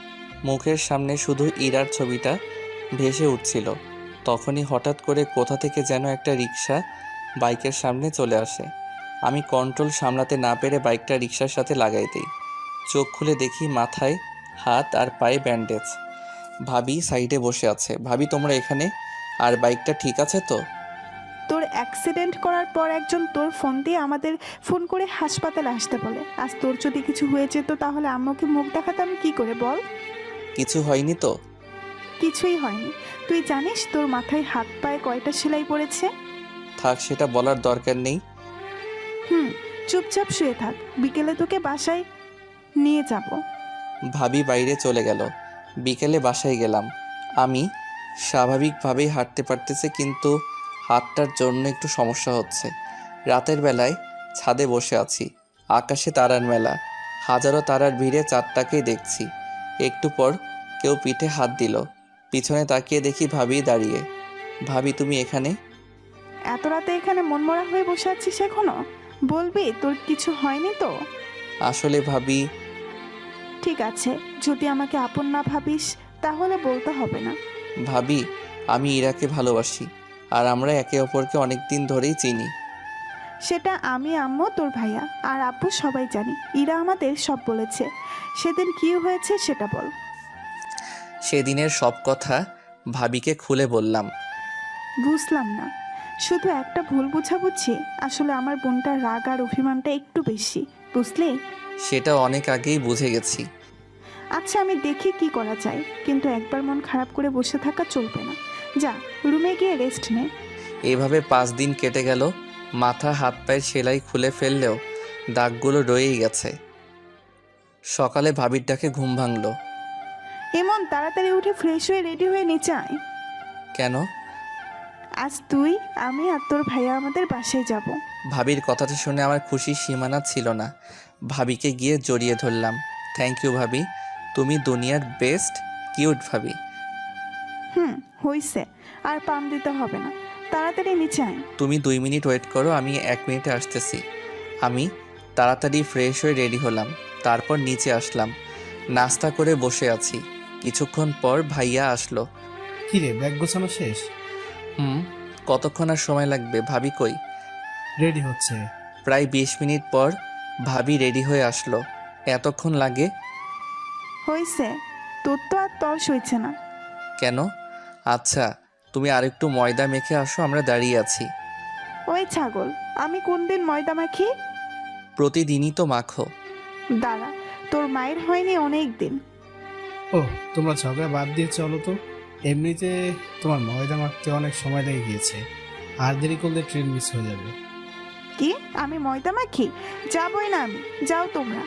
মুখের সামনে শুধু ইরার ছবিটা ভেসে উঠছিল। তখনই হঠাৎ করে কোথা থেকে যেন একটা রিক্সা বাইকের সামনে চলে আসে। আমি কন্ট্রোল সামলাতে না পেরে বাইকটা রিক্সার সাথে লাগাই দিই। চোখ খুলে দেখি মাথায় হাত আর পায়ে ব্যান্ডেজ। ভাবি সাইডে বসে আছে। ভাবি, তোমরা এখানে? আর বাইকটা ঠিক আছে তো? তোর অ্যাক্সিডেন্ট করার পর একজন তোর ফোন দিয়ে আমাদের ফোন করে হাসপাতালে আসতে বলে। আজ তোর যদি কিছু হয়ে যেত তাহলে আম্মুকে মুখ দেখাতাম কি করে বল? কিছু হয়নি তো? কিছুই হয়নি। তুই জানিস তোর মাথায় হাত পায়ে কয়টা সেলাই পড়েছে? থাক, সেটা বলার দরকার নেই। চুপচাপ শুয়ে থাক, বিকেলে তোকে বাসায় নিয়ে যাব। ভাবি বাইরে চলে গেল। বিকেলে বাসায় গেলাম। আমি স্বাভাবিকভাবেই হাঁটতে পারতেছি, কিন্তু হাতটার জন্য একটু সমস্যা হচ্ছে। রাতের বেলায় ছাদে বসে আছি। আকাশে তারার মেলা। হাজারো তারার ভিড়ে চাঁদটাকেই দেখছি। একটু পর কেউ পিঠে হাত দিল। পিছনে তাকিয়ে দেখি ভাবি দাঁড়িয়ে। ভাবি, তুমি এখানে? এত রাতে এখানে মনমরা হয়ে বসে আছিস এখনো? বলবি তোর কিছু হয়নি তো? আসলে ভাবি, ঠিক আছে, যদি আমাকে আপন না ভাবিস তাহলে বলতে হবে না। ভাবি, আমি ইরাকে ভালোবাসি, আর আমরা একে অপরকে অনেক দিন ধরেই চিনি। সেটা আমি, আম্মু, তোর ভাইয়া আর আব্বু সবাই জানি। ইরা আমাদের সব বলেছে। সেদিন কি হয়েছে সেটা বল। সেদিনের সব কথা ভাবিকে খুলে বললাম। বুঝলাম না, শুধু একটা ভুল বুঝাবুঝি। আসলে আমার বোনটার রাগ আর অভিমানটা একটু বেশি, বুঝলি? সেটা অনেক আগেই বুঝে গেছি। আচ্ছা আমি দেখি কি করা যায়, কিন্তু একবার মন খারাপ করে বসে থাকা চলবে না। যা, রুমে গিয়ে রেস্ট নে। এইভাবে 5 দিন কেটে গেল। মাথা হাত পায়ের সেলাই খুলে ফেললেও দাগগুলো রয়েই গেছে। সকালে ভাবির ডাকে ঘুম ভাঙলো। এমন তাড়াতাড়ি উঠে ফ্রেশ হয়ে রেডি হয়ে নিচে আয়। কেন? আজ তুই, আমি আর তোর ভাইয়া আমাদের বাসায় যাব। ভাবির কথাটা শুনে আমার খুশির সীমানা ছিল না। ভাবিকে গিয়ে জড়িয়ে ধরলাম। থ্যাংক ইউ ভাবি, তুমি দুনিয়ার বেস্ট কিউট ভাবি। হইছে, আর পাম দিতে হবে না, তাড়াতাড়ি নিচে আয়। তুমি 2 মিনিট ওয়েট করো, আমি 1 মিনিটে আসতেছি। আমি তাড়াতাড়ি ফ্রেশ হয়ে রেডি হলাম। তারপর নিচে আসলাম। নাস্তা করে বসে আছি। কিছুক্ষণ পর ভাইয়া আসলো। কি রে, ব্যাগ গোছানো শেষ? কতক্ষণ আর সময় লাগবে? ভাবি কই? রেডি হচ্ছে। প্রায় 20 মিনিট পর ভাবি রেডি হয়ে আসলো। এতক্ষণ লাগে হইছে, তোর তো আর তর সইছে না। কেন? আচ্ছা, তুমি আরেকটু ময়দা মেখে আসো, আমরা দাঁড়িয়ে আছি। ওই ছাগল, আমি কোন দিন ময়দা মাখি? প্রতিদিনই তো মাখো। দাঁড়া, তোর মায়ের হয়নি অনেক দিন। ও, তোমরা ঝগড়া বাদ দিয়ে চলো তো। এমনিতে তোমার ময়দা মাখতে অনেক সময় লেগে গিয়েছে, আর দেরি করলে ট্রেন মিস হয়ে যাবে। কি, আমি ময়দা মাখি? যাবই না আমি, যাও তোমরা।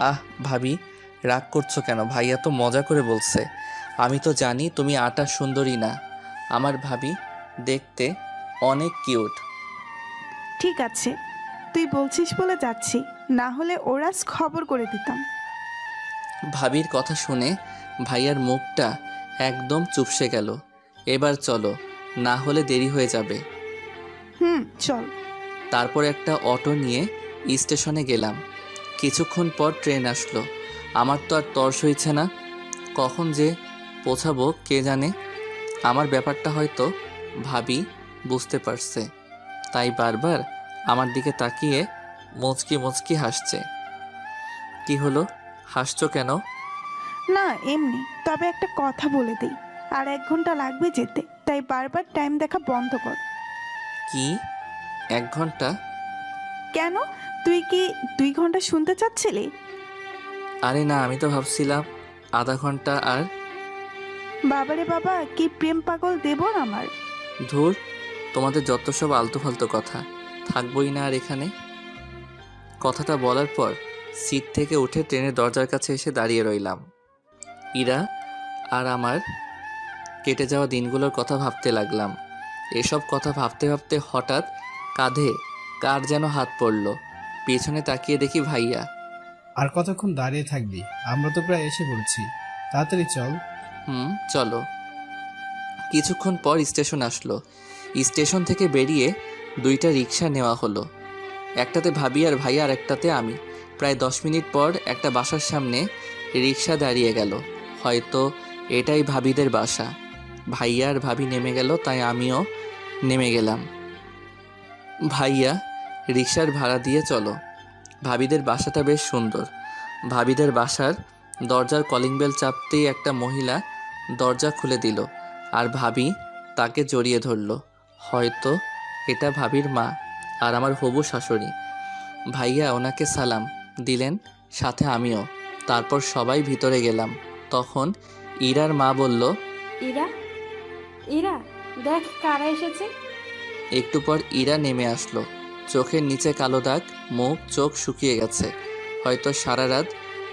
আহ ভাবি, রাগ করছো কেন? ভাইয়া তো মজা করে বলছে। আমি তো জানি তুমি আটা সুন্দরী না। আমার ভাবি দেখতে অনেক কিউট। ঠিক আছে, তুই বলছিস বলে যাচ্ছি, না হলে ওরা খবর করে দিতাম। ভাবির কথা শুনে ভাইয়ার মুখটা একদম চুপসে গেল। এবার চলো, না হলে দেরি হয়ে যাবে। চল। তারপর একটা অটো নিয়ে স্টেশনে গেলাম। কিছুক্ষণ পর ট্রেন আসলো। আমার তো আর তর সইছে না, কখন যে পৌঁছাবো কে জানে। আমার ব্যাপারটা হয়তো ভাবি বুঝতে পারছে, তাই বারবার আমার দিকে তাকিয়ে মুচকি মুচকি হাসছে। কি হলো, হাসছো কেন? না এমনি, তবে একটা কথা বলে দিই, আর 1 ঘন্টা লাগবে যেতে, তাই বারবার টাইম দেখা বন্ধ কর। কি 1 ঘন্টা? কেন, তুই কি 2 ঘন্টা শুনতে চাচ্ছিলি? আরে না, আমি তো ভাবছিলাম আধা ঘন্টা। আর বাবারে বাবা, কি প্রেম পাগল দেবর আমার। ধুর, তোমাদের যত সব আলতু ফালতু কথা, থাকবই না আর এখানে। কথাটা বলার পর সিট থেকে উঠে ট্রেনের দরজার কাছে এসে দাঁড়িয়ে রইলাম। ইরা আর আমার কেটে যাওয়া দিনগুলোর কথা ভাবতে লাগলাম। এসব কথা ভাবতে ভাবতে হঠাৎ কাঁধে কার যেন হাত পড়ল। পেছনে তাকিয়ে দেখি ভাইয়া। আর কতক্ষণ দাঁড়িয়ে থাকবি? আমরা তো প্রায় এসে পড়েছি, তাড়াতাড়ি চল। চলো। কিছুক্ষণ পর স্টেশন আসলো। স্টেশন থেকে বেরিয়ে 2টা রিক্সা নেওয়া হলো। একটাতে ভাবি আর ভাইয়া, আর একটাতে আমি। প্রায় 10 মিনিট পর একটা বাসার সামনে রিক্সা দাঁড়িয়ে গেল। হয়তো এটাই ভাবিদের বাসা। ভাইয়া আর ভাবি নেমে গেল, তাই আমিও নেমে গেলাম। ভাইয়া, রিক্সার ভাড়া দিয়ে চলো। ভাবিদের বাসাটা বেশ সুন্দর। ভাবিদের বাসার দরজার কলিং বেল চাপতেই একটা মহিলা দরজা খুলে দিল, আর ভাবি তাকে জড়িয়ে ধরল। হয়তো এটা ভাবির মা আর আমার হবু শাশুড়ি। ভাইয়া ওনাকে সালাম দিলেন, সাথে আমিও। তারপর সবাই ভিতরে গেলাম। তখন ইরার মা বলল, ইরা, ইরা, দেখ কারা এসেছে। একটু পর ইরা নেমে আসলো। চোখের নিচে কালো দাগ, মুখ চোখ শুকিয়ে গেছে, হয়তো সারা রাত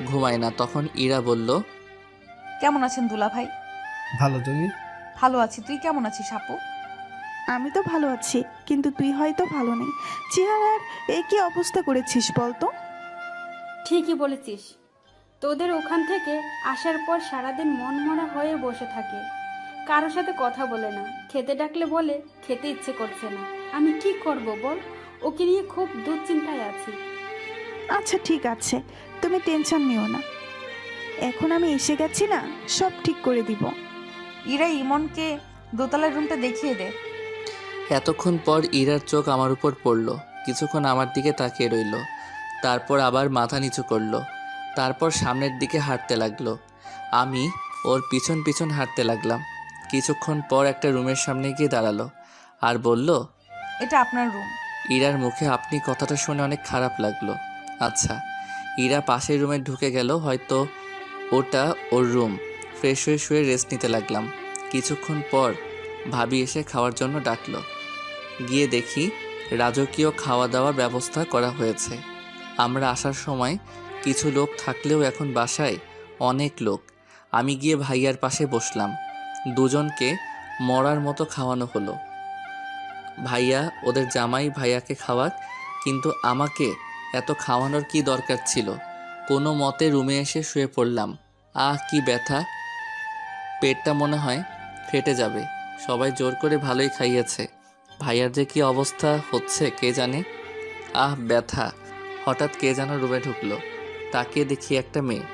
ঘুমায় না। তখন ইরা বলল, কেমন আছেন দুলা ভাই? ভালো, তুমি? ভালো আছি, তুই কেমন আছিস আপু? আমি তো ভালো আছি, কিন্তু তুই হয়তো ভালো নেই। চেহারার কি অবস্থা করেছিস বলতো? ঠিকই বলেছিস, তোদের ওখান থেকে আসার পর সারাদিন মনমরা হয়ে বসে থাকে, কারোর সাথে কথা বলে না, খেতে ডাকলে বলে খেতে ইচ্ছে করছে না। আমি কি করব বল, ওকে নিয়ে খুব দুশ্চিন্তায় আছি। আচ্ছা ঠিক আছে, তুমি টেনশন নিও না, এখন আমি এসে গেছি না, সব ঠিক করে দিব। ইরা ইমনকে দোতলার রুমটা দেখিয়ে দে। এতক্ষণ পর ইরার চোখ আমার উপর পড়ল। কিছুক্ষণ আমার দিকে তাকিয়ে রইল, তারপর আবার মাথা নিচু করলো। তারপর সামনের দিকে হাঁটতে লাগলো। আমি ওর পিছন পিছন হাঁটতে লাগলাম। কিছুক্ষণ পর একটা রুমের সামনে গিয়ে দাঁড়ালো আর বলল, এটা আপনার রুম। ইরার মুখে আপনি কথাটা শুনে অনেক খারাপ লাগলো। আচ্ছা। ইরা পাশের রুমে ঢুকে গেল। হয়তো ওটা ওর রুম। ফ্রেশ হয়ে শুয়ে রেস্ট নিতে লাগলাম। কিছুক্ষণ পর ভাবি এসে খাওয়ার জন্য ডাকলো। গিয়ে দেখি রাজকীয় খাওয়া দাওয়ার ব্যবস্থা করা হয়েছে। আমরা আসার সময় কিছু লোক থাকলেও এখন বাসায় অনেক লোক। আমি গিয়ে ভাইয়ার পাশে বসলাম। দুজনকে মরার মতো খাওয়ানো হলো। ভাইয়া ওদের জামাই ভাইয়াকে খাওয়াক, কিন্তু আমাকে এত খাওয়ানোর কি দরকার ছিল? কোনো মতে রুমে এসে শুয়ে পড়লাম। কি ব্যথা! পেটটা মনে হয় ফেটে যাবে। সবাই জোর করে ভালোই খাইয়েছে। ভাইয়ার যে কি অবস্থা হচ্ছে কে জানে। ব্যথা! হঠাৎ কে যেন রুমে ঢুকলো। তাকিয়ে দেখি একটা মেয়ে।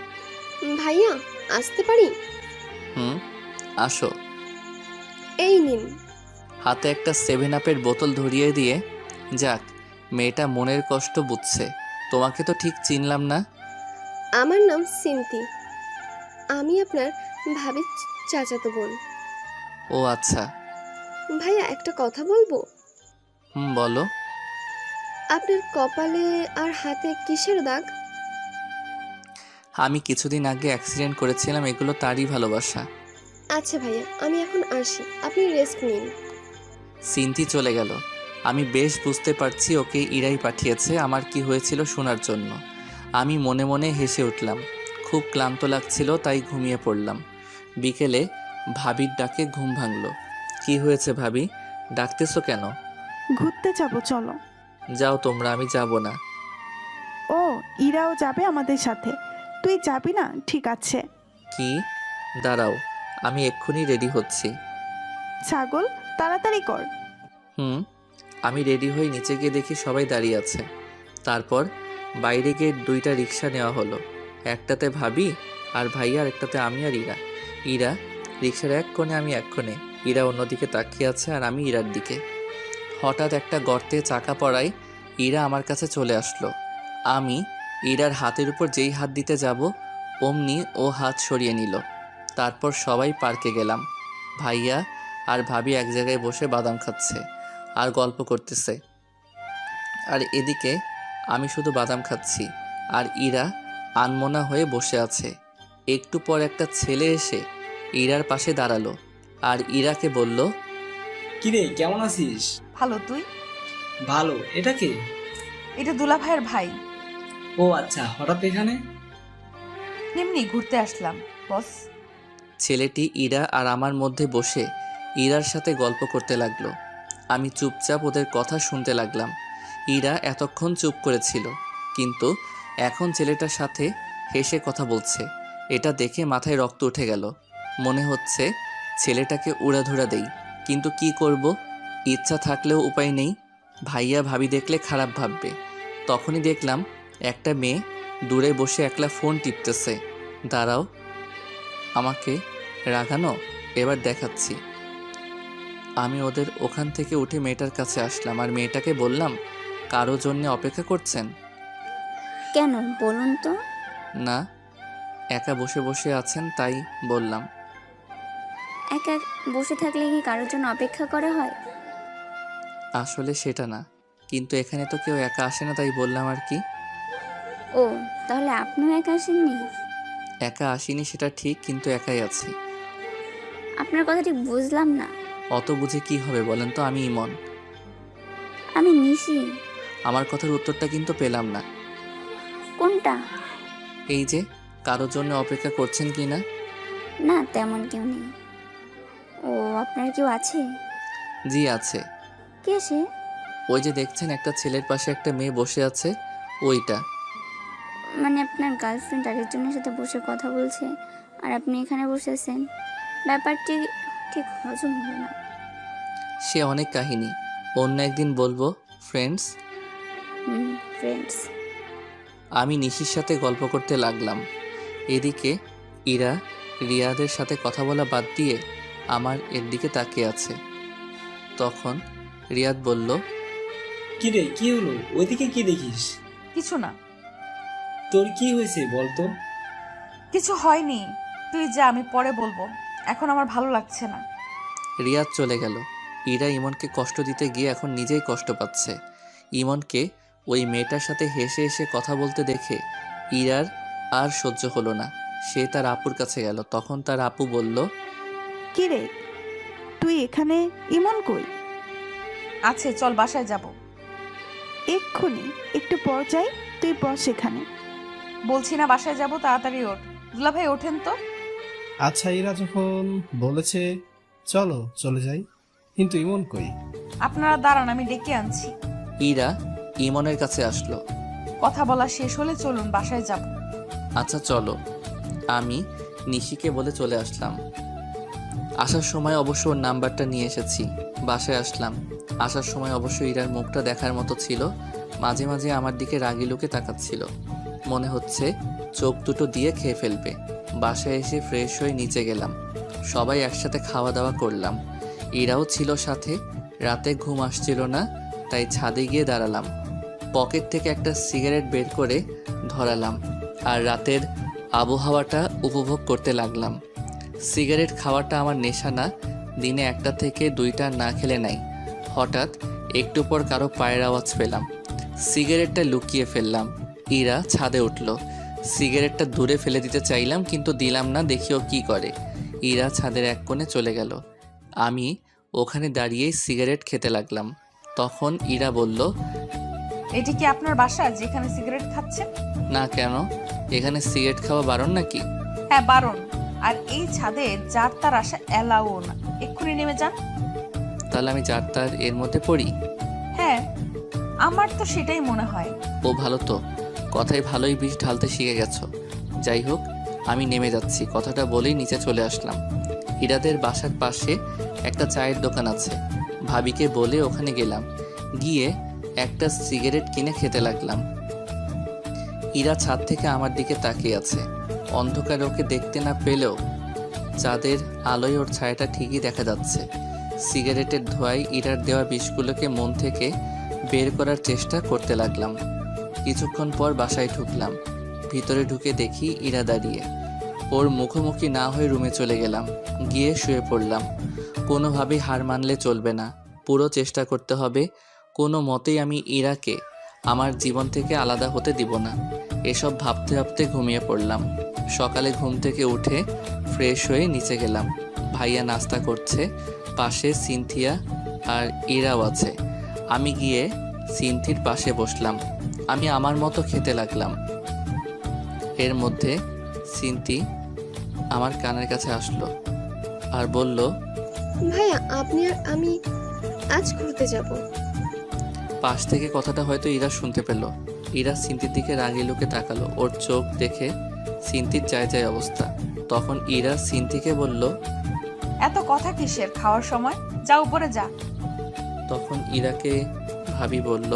ভাইয়া, আসতে পারি? আসো। এই নিন। হাতে একটা 7 আপের বোতল ধরিয়ে দিয়ে, যাক মেয়েটা মনের কষ্ট বুঝছে। তোমাকে তো ঠিক চিনলাম না। আমার নাম সিন্তি। আমি আপনার ভাবির চাচাতো বোন। ও আচ্ছা। ভাইয়া, একটা কথা বলবো? বলো। আপনার কপালে আর হাতে কিসের দাগ? আমি কিছুদিন আগে অ্যাক্সিডেন্ট করেছিলাম, এগুলো তারই ভালোবাসা। আচ্ছা ভাইয়া, আমি এখন আসি, আপনি রেস্ট নিন। সিন্তি চলে গেল। আমি বেশ বুঝতে পারছি ওকে ইরাই পাঠিয়েছে আমার কি হয়েছিল শোনার জন্য। আমি মনে মনে হেসে উঠলাম। খুব ক্লান্ত লাগছিল, তাই ঘুমিয়ে পড়লাম। বিকেলে ভাবির ডাকে ঘুম ভাঙল। কি হয়েছে ভাবি, ডাকতেছো কেন? ঘুরতে যাব, চলো। যাও তোমরা, আমি যাব না। ও, ইরাও যাবে আমাদের সাথে। তুই যাবি না? ঠিক আছে। কি? দাঁড়াও, আমি এক্ষুনি রেডি হচ্ছি। ছাগল, তাড়াতাড়ি কর। আমি রেডি হয়ে নিচে গিয়ে দেখি সবাই দাঁড়িয়ে আছে। তারপর বাইরে গিয়ে 2টা রিক্সা নেওয়া হলো। একটাতে ভাবি আর ভাইয়া, আর একটাতে আমি আর ইরা। ইরা রিক্সার এক কোণে, আমি এক কোণে। ইরা অন্যদিকে তাকিয়ে আছে আর আমি ইরার দিকে। হঠাৎ একটা গর্তে চাকা পড়ায় ইরা আমার কাছে চলে আসলো। আমি ইরার হাতের উপর যেই হাত দিতে যাব, অমনি ও হাত সরিয়ে নিল। তারপর সবাই পার্কে গেলাম। ভাইয়া আর ভাবি এক জায়গায় বসে বাদাম খাচ্ছে আর গল্প করতেছে, আর এদিকে আমি শুধু বাদাম খাচ্ছি আর ইরা আনমনা হয়ে বসে আছে। একটু পর একটা ছেলে এসে ইরার পাশে দাঁড়ালো আর ইরাকে বলল, কিরে, কেমন আছিস? ভালো, তুই? ভালো। এটা কে? এটা দুলা ভাইয়ের ভাই। ও আচ্ছা, হঠাৎ এখানে? এমনি ঘুরতে আসলাম বস। ছেলেটি ইরা আর আমার মধ্যে বসে ইরার সাথে গল্প করতে লাগলো। আমি চুপচাপ ওদের কথা শুনতে লাগলাম। ইরা এতক্ষণ চুপ করেছিল, কিন্তু এখন ছেলেটার সাথে হেসে কথা বলছে। এটা দেখে মাথায় রক্ত উঠে গেল। মনে হচ্ছে ছেলেটাকে উড়াধুরা দেই, কিন্তু কি করব, ইচ্ছা থাকলেও উপায় নেই। ভাইয়া ভাবি দেখলে খারাপ ভাববে। তখনই দেখলাম একটা মেয়ে দূরে বসে একলা ফোন টিপতেছে। দাঁড়াও, আমাকে রাগানো? এবার দেখাচ্ছি। আমি ওদের ওখান থেকে উঠে মেয়েটার কাছে আসলাম আর মেয়েটাকে বললাম, কারো জন্য অপেক্ষা করছেন? কেন বলুন তো? না, একা বসে বসে আছেন তাই বললাম। একা বসে থাকলে কি কারোর জন্য অপেক্ষা করা হয়? আসলে সেটা না, কিন্তু এখানে তো কেউ একা আসে না তাই বললাম আর কি। ও, তাহলে আপনিও একা আসেননি? একা আসিনি সেটা ঠিক, কিন্তু একাই আছি। আপনার কথা ঠিক বুঝলাম না। অত বুঝে কি হবে বলেন তো, আমি ইমন। আমি নিশি। আমার কথার উত্তরটা কিন্তু পেলাম না। কোনটা? এই যে কারোর জন্য অপেক্ষা করছেন কি না? না, তেমন কেউ নেই। ও, আপনার কেউ আছে? জি আছে। কে সে? ওই যে দেখছেন একটা ছেলের পাশে একটা মেয়ে বসে আছে, ওইটা। মানে আপনার গার্লফ্রেন্ড আরেকজনের সাথে বসে কথা বলছে আর আপনি এখানে বসেছেন? ব্যাপারটি ঠিক হজম হলো না। সে অনেক কাহিনী, অন্য একদিন বলবো। ফ্রেন্ডস। ফ্রেন্ডস। আমি নিশির সাথে গল্প করতে লাগলাম। এদিকে ইরা রিয়াদের সাথে কথা বলা বাদ দিয়ে আমার এর দিকে তাকিয়ে আছে। তখন রিয়াদ বলল, কিরে, কি হলো? ওইদিকে কি দেখিস? কিছু না। তোর কি হয়েছে বলতো? কিছু হয়নি, তুই যা, আমি পরে বলবো। এখন আমার ভালো লাগছে না। রিয়াদ চলে গেল। ইরা ইমনকে কষ্ট দিতে গিয়ে এখন নিজেই কষ্ট পাচ্ছে। ইমনকে ওই মেয়েটার সাথে হেসে হেসে কথা বলতে দেখে ইরার আর সহ্য হলো না। সে তার আপুর কাছে গেল। তখন তার আপু বলল, কি রে তুই এখানে? ইমন কই? আছে, চল বাসায় যাব। এক্ষুনি, একটু পর যাই, তুই বস এখানে। বলছি না বাসায় যাব, তাড়াতাড়ি ওঠ। দুলাভাই ওঠেন তো। আচ্ছা, ইরা যখন বলেছে চলো চলে যাই, কিন্তু ইমন কই? আপনারা দাঁড়ান, আমি ডেকে আনছি। ইরা ইমনের কাছে আসলো। কথা বলা শেষ হলে চলুন বাসায় যাব। আচ্ছা চলো। আমি নিশিকে বলে চলে আসলাম। আসার সময় অবশ্য ওর নাম্বারটা নিয়ে এসেছি। বাসায় আসলাম। আসার সময় অবশ্য ইরার মুখটা দেখার মতো ছিল। মাঝে মাঝে আমার দিকে রাগি লোকে তাকাচ্ছিল। মনে হচ্ছে চোখ দুটো দিয়ে খেয়ে ফেলবে। বাসায় এসে ফ্রেশ হয়ে নিচে গেলাম। সবাই একসাথে খাওয়া দাওয়া করলাম। ইরাও ছিল সাথে। রাতে ঘুম আসছিল না, তাই ছাদে গিয়ে দাঁড়ালাম। পকেট থেকে একটা সিগারেট বের করে ধরালাম আর রাতের আবহাওয়াটা উপভোগ করতে লাগলাম। সিগারেট খাওয়াটা আমার নেশা না, দিনে 1টা থেকে 2টা না খেলে নাই। হঠাৎ একটু পর কারো পায়ের আওয়াজ পেলাম। সিগারেটটা লুকিয়ে ফেললাম। ইরা ছাদে উঠল। সিগারেটটা দূরে ফেলে দিতে চাইলাম, কিন্তু দিলাম না, দেখিও কি করে। ইরা ছাদের এক কোণে চলে গেল। আমি ওখানে দাঁড়িয়েই সিগারেট খেতে লাগলাম। তখন ইরা বলল, এটি কি আপনার বাসা যেখানে সিগারেট খাচ্ছেন? না কেন, এখানে সিগারেট খাওয়া বারণ নাকি? হ্যাঁ বারণ। আর এই ছাদে যার তার আসা এলাও না। এক্ষুনি নেমে যান। তাহলে আমি যার তার এর মধ্যে পড়ি? হ্যাঁ, আমার তো সেটাই মনে হয়। ও ভালো তো, কথায় ভালোই বিষ ঢালতে শিখে গেছো। যাই হোক, আমি নেমে যাচ্ছি। কথাটা বলেই নিচে চলে আসলাম। ইরাদের বাসার পাশে একটা চায়ের দোকান আছে। ভাবিকে বলে ওখানে গেলাম। গিয়ে একটা সিগারেট কিনে খেতে লাগলাম। ইরা ছাদ থেকে আমার দিকে তাকিয়ে আছে। অন্ধকারে ওকে দেখতে না পেলেও চাঁদের আলোয় ওর ছায়াটা ঠিকই দেখা যাচ্ছে। সিগারেটের ধোঁয়ায় ইরার দেওয়া বিষগুলোকে মন থেকে বের করার চেষ্টা করতে লাগলাম। কিছুক্ষণ পর বাসায় ঢুকলাম। ভিতরে ঢুকে দেখি ইরা দাঁড়িয়ে। ওর মুখোমুখি না হয়ে রুমে চলে গেলাম। গিয়ে শুয়ে পড়লাম। কোনোভাবেই হার মানলে চলবে না, পুরো চেষ্টা করতে হবে। কোনো মতেই আমি ইরাকে আমার জীবন থেকে আলাদা হতে দিব না। এসব ভাবতে ভাবতে ঘুমিয়ে পড়লাম। সকালে ঘুম থেকে উঠে ফ্রেশ হয়ে নিচে গেলাম। ভাইয়া নাস্তা করছে, পাশে সিনথিয়া আর ইরাও আছে। আমি গিয়ে সিনথির পাশে বসলাম। আমি আমার মতো খেতে লাগলাম। এর মধ্যে সিনথি আমার কানের কাছে আসলো আর বলল, ভাইয়া আপনি আর আমি আজ ঘুরতে যাব। পাশ থেকে কথাটা হয়তো ইরা শুনতে পেল। ইরা সিনথির দিকে রাগি লোকে তাকালো। ওর চোখ দেখে সিনথির যায় যায় অবস্থা। তখন ইরা সিনথিকে বলল, এত কথা কিসের? খাওয়ার সময় যা উপরে যা। তখন ইরাকে ভাবি বলল,